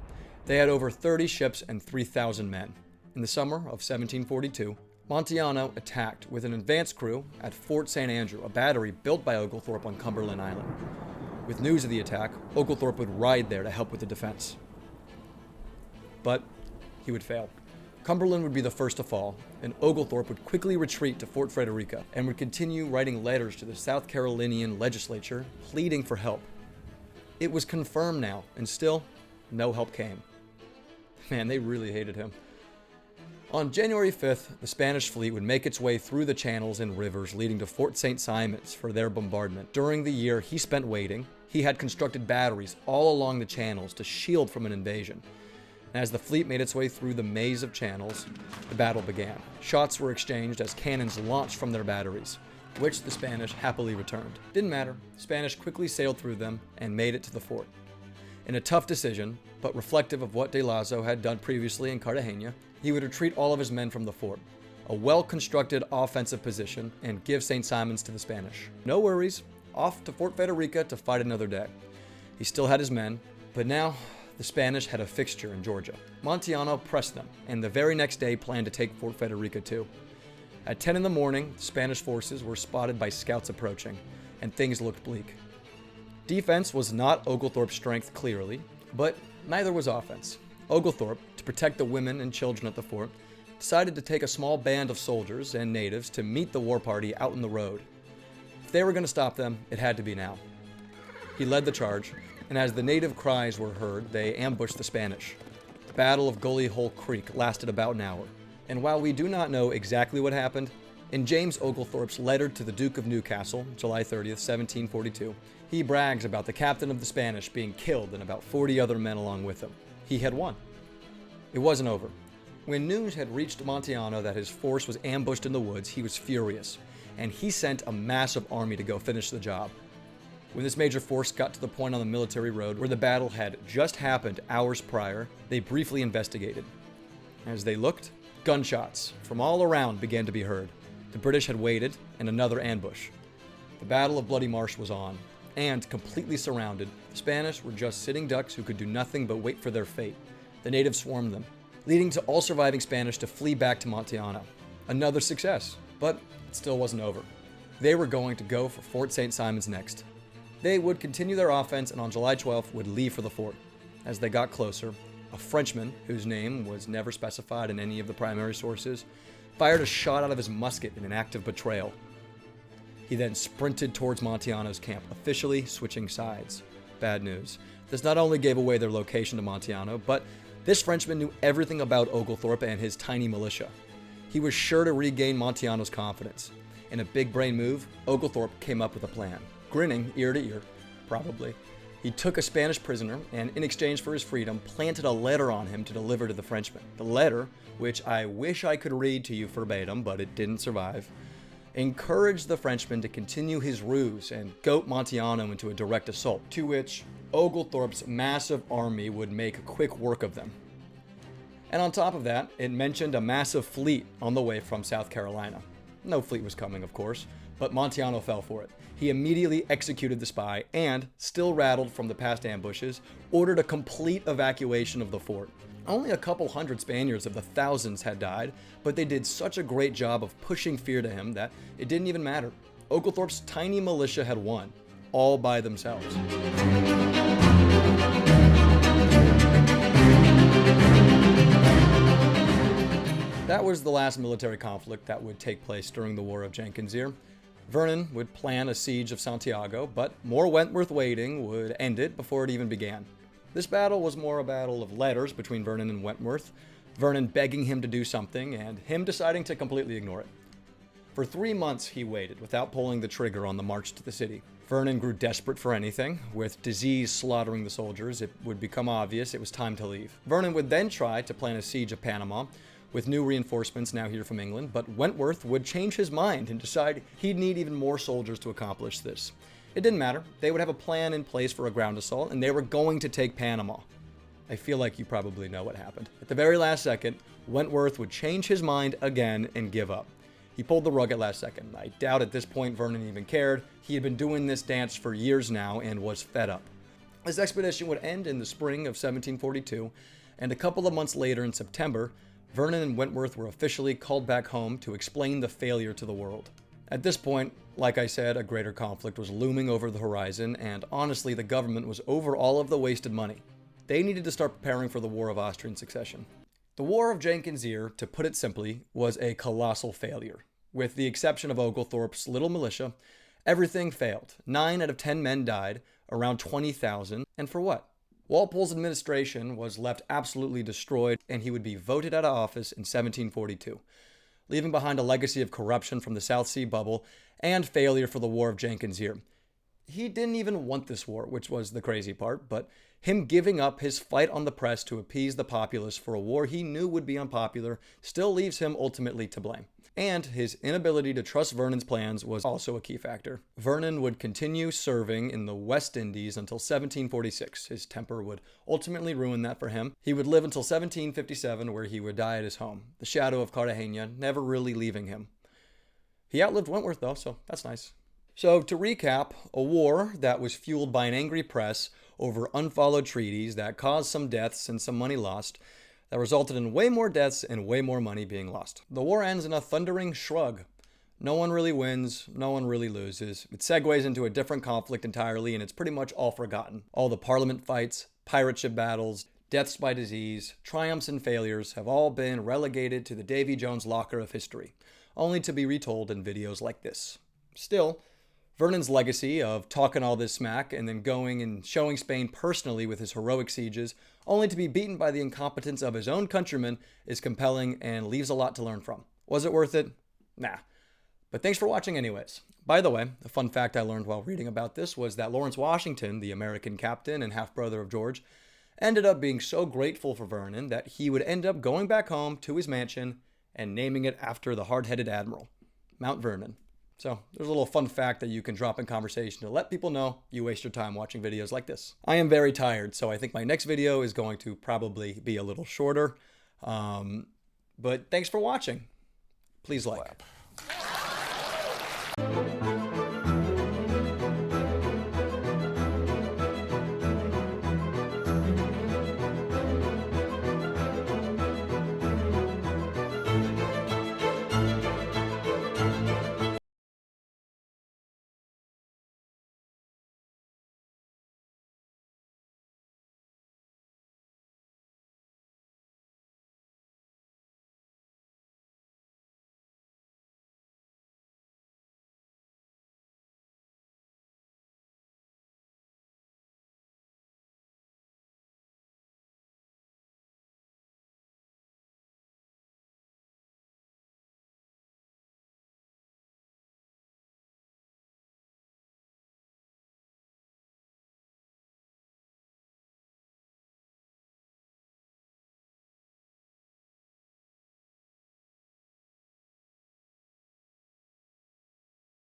they had over 30 ships and 3,000 men. In the summer of 1742, Montiana attacked with an advance crew at Fort St. Andrew, a battery built by Oglethorpe on Cumberland Island. With news of the attack, Oglethorpe would ride there to help with the defense. But he would fail. Cumberland would be the first to fall, and Oglethorpe would quickly retreat to Fort Frederica and would continue writing letters to the South Carolinian legislature pleading for help. It was confirmed now, and still, no help came. Man, they really hated him. On January 5th, the Spanish fleet would make its way through the channels and rivers leading to Fort St. Simon's for their bombardment. During the year he spent waiting, he had constructed batteries all along the channels to shield from an invasion. As the fleet made its way through the maze of channels, the battle began. Shots were exchanged as cannons launched from their batteries, which the Spanish happily returned. Didn't matter, the Spanish quickly sailed through them and made it to the fort. In a tough decision, but reflective of what De Lazo had done previously in Cartagena, he would retreat all of his men from the fort. a well-constructed offensive position and give St. Simon's to the Spanish. No worries, off to Fort Frederica to fight another day. He still had his men, but now the Spanish had a fixture in Georgia. Montiano pressed them, and the very next day planned to take Fort Frederica too. At 10 in the morning, Spanish forces were spotted by scouts approaching, and things looked bleak. Defense was not Oglethorpe's strength clearly, but neither was offense. Oglethorpe, to protect the women and children at the fort, decided to take a small band of soldiers and natives to meet the war party out in the road. If they were going to stop them, it had to be now. He led the charge, and as the native cries were heard, they ambushed the Spanish. The Battle of Gully Hole Creek lasted about an hour, and while we do not know exactly what happened, in James Oglethorpe's letter to the Duke of Newcastle, July 30th, 1742, he brags about the captain of the Spanish being killed and about 40 other men along with him. He had won. It wasn't over. When news had reached Montiano that his force was ambushed in the woods, he was furious, and he sent a massive army to go finish the job. When this major force got to the point on the military road where the battle had just happened hours prior, they briefly investigated. As they looked, gunshots from all around began to be heard. The British had waited, and another ambush. The Battle of Bloody Marsh was on, and, completely surrounded, the Spanish were just sitting ducks who could do nothing but wait for their fate. The natives swarmed them, leading to all surviving Spanish to flee back to Montiano. Another success, but it still wasn't over. They were going to go for Fort St. Simon's next. They would continue their offense and on July 12th would leave for the fort. As they got closer, a Frenchman, whose name was never specified in any of the primary sources, fired a shot out of his musket in an act of betrayal. He then sprinted towards Montiano's camp, officially switching sides. Bad news. This not only gave away their location to Montiano, but this Frenchman knew everything about Oglethorpe and his tiny militia. He was sure to regain Montiano's confidence. In a big brain move, Oglethorpe came up with a plan. Grinning ear to ear, probably, he took a Spanish prisoner and, in exchange for his freedom, planted a letter on him to deliver to the Frenchman. The letter, which I wish I could read to you verbatim, but it didn't survive, encouraged the Frenchman to continue his ruse and goat Montiano into a direct assault, to which Oglethorpe's massive army would make quick work of them. And on top of that, it mentioned a massive fleet on the way from South Carolina. No fleet was coming, of course, but Montiano fell for it. He immediately executed the spy and, still rattled from the past ambushes, ordered a complete evacuation of the fort. Only a couple hundred Spaniards of the thousands had died, but they did such a great job of pushing fear to him that it didn't even matter. Oglethorpe's tiny militia had won, all by themselves. That was the last military conflict that would take place during the War of Jenkins Ear. Vernon would plan a siege of Santiago, but more Wentworth waiting would end it before it even began. This battle was more a battle of letters between Vernon and Wentworth, Vernon begging him to do something and him deciding to completely ignore it. For 3 months he waited without pulling the trigger on the march to the city. Vernon grew desperate for anything. With disease slaughtering the soldiers, it would become obvious it was time to leave. Vernon would then try to plan a siege of Panama, with new reinforcements now here from England, but Wentworth would change his mind and decide he'd need even more soldiers to accomplish this. It didn't matter. They would have a plan in place for a ground assault, and they were going to take Panama. I feel like you probably know what happened. At the very last second, Wentworth would change his mind again and give up. He pulled the rug at last second. I doubt at this point Vernon even cared. He had been doing this dance for years now and was fed up. This expedition would end in the spring of 1742, and a couple of months later in September, Vernon and Wentworth were officially called back home to explain the failure to the world. At this point, like I said, a greater conflict was looming over the horizon, and honestly, the government was over all of the wasted money. They needed to start preparing for the War of Austrian Succession. The War of Jenkins Ear, to put it simply, was a colossal failure. With the exception of Oglethorpe's little militia, everything failed. 9 out of 10 men died, around 20,000, and for what? Walpole's administration was left absolutely destroyed, and he would be voted out of office in 1742, leaving behind a legacy of corruption from the South Sea bubble and failure for the War of Jenkins Ear. He didn't even want this war, which was the crazy part, but him giving up his fight on the press to appease the populace for a war he knew would be unpopular still leaves him ultimately to blame. And his inability to trust Vernon's plans was also a key factor. Vernon would continue serving in the West Indies until 1746. His temper would ultimately ruin that for him. He would live until 1757, where he would die at his home, the shadow of Cartagena never really leaving him. He outlived Wentworth, though, so that's nice. So, to recap, a war that was fueled by an angry press over unfollowed treaties that caused some deaths and some money lost, that resulted in way more deaths and way more money being lost. The war ends in a thundering shrug. No one really wins, no one really loses. It segues into a different conflict entirely, and it's pretty much all forgotten. All the parliament fights, pirate ship battles, deaths by disease, triumphs and failures have all been relegated to the Davy Jones locker of history, only to be retold in videos like this. Still, Vernon's legacy of talking all this smack and then going and showing Spain personally with his heroic sieges, only to be beaten by the incompetence of his own countrymen, is compelling and leaves a lot to learn from. Was it worth it? Nah. But thanks for watching anyways. By the way, a fun fact I learned while reading about this was that Lawrence Washington, the American captain and half-brother of George, ended up being so grateful for Vernon that he would end up going back home to his mansion and naming it after the hard-headed admiral, Mount Vernon. So there's a little fun fact that you can drop in conversation to let people know you waste your time watching videos like this. I am very tired, so I think my next video is going to probably be a little shorter. But thanks for watching. Please like.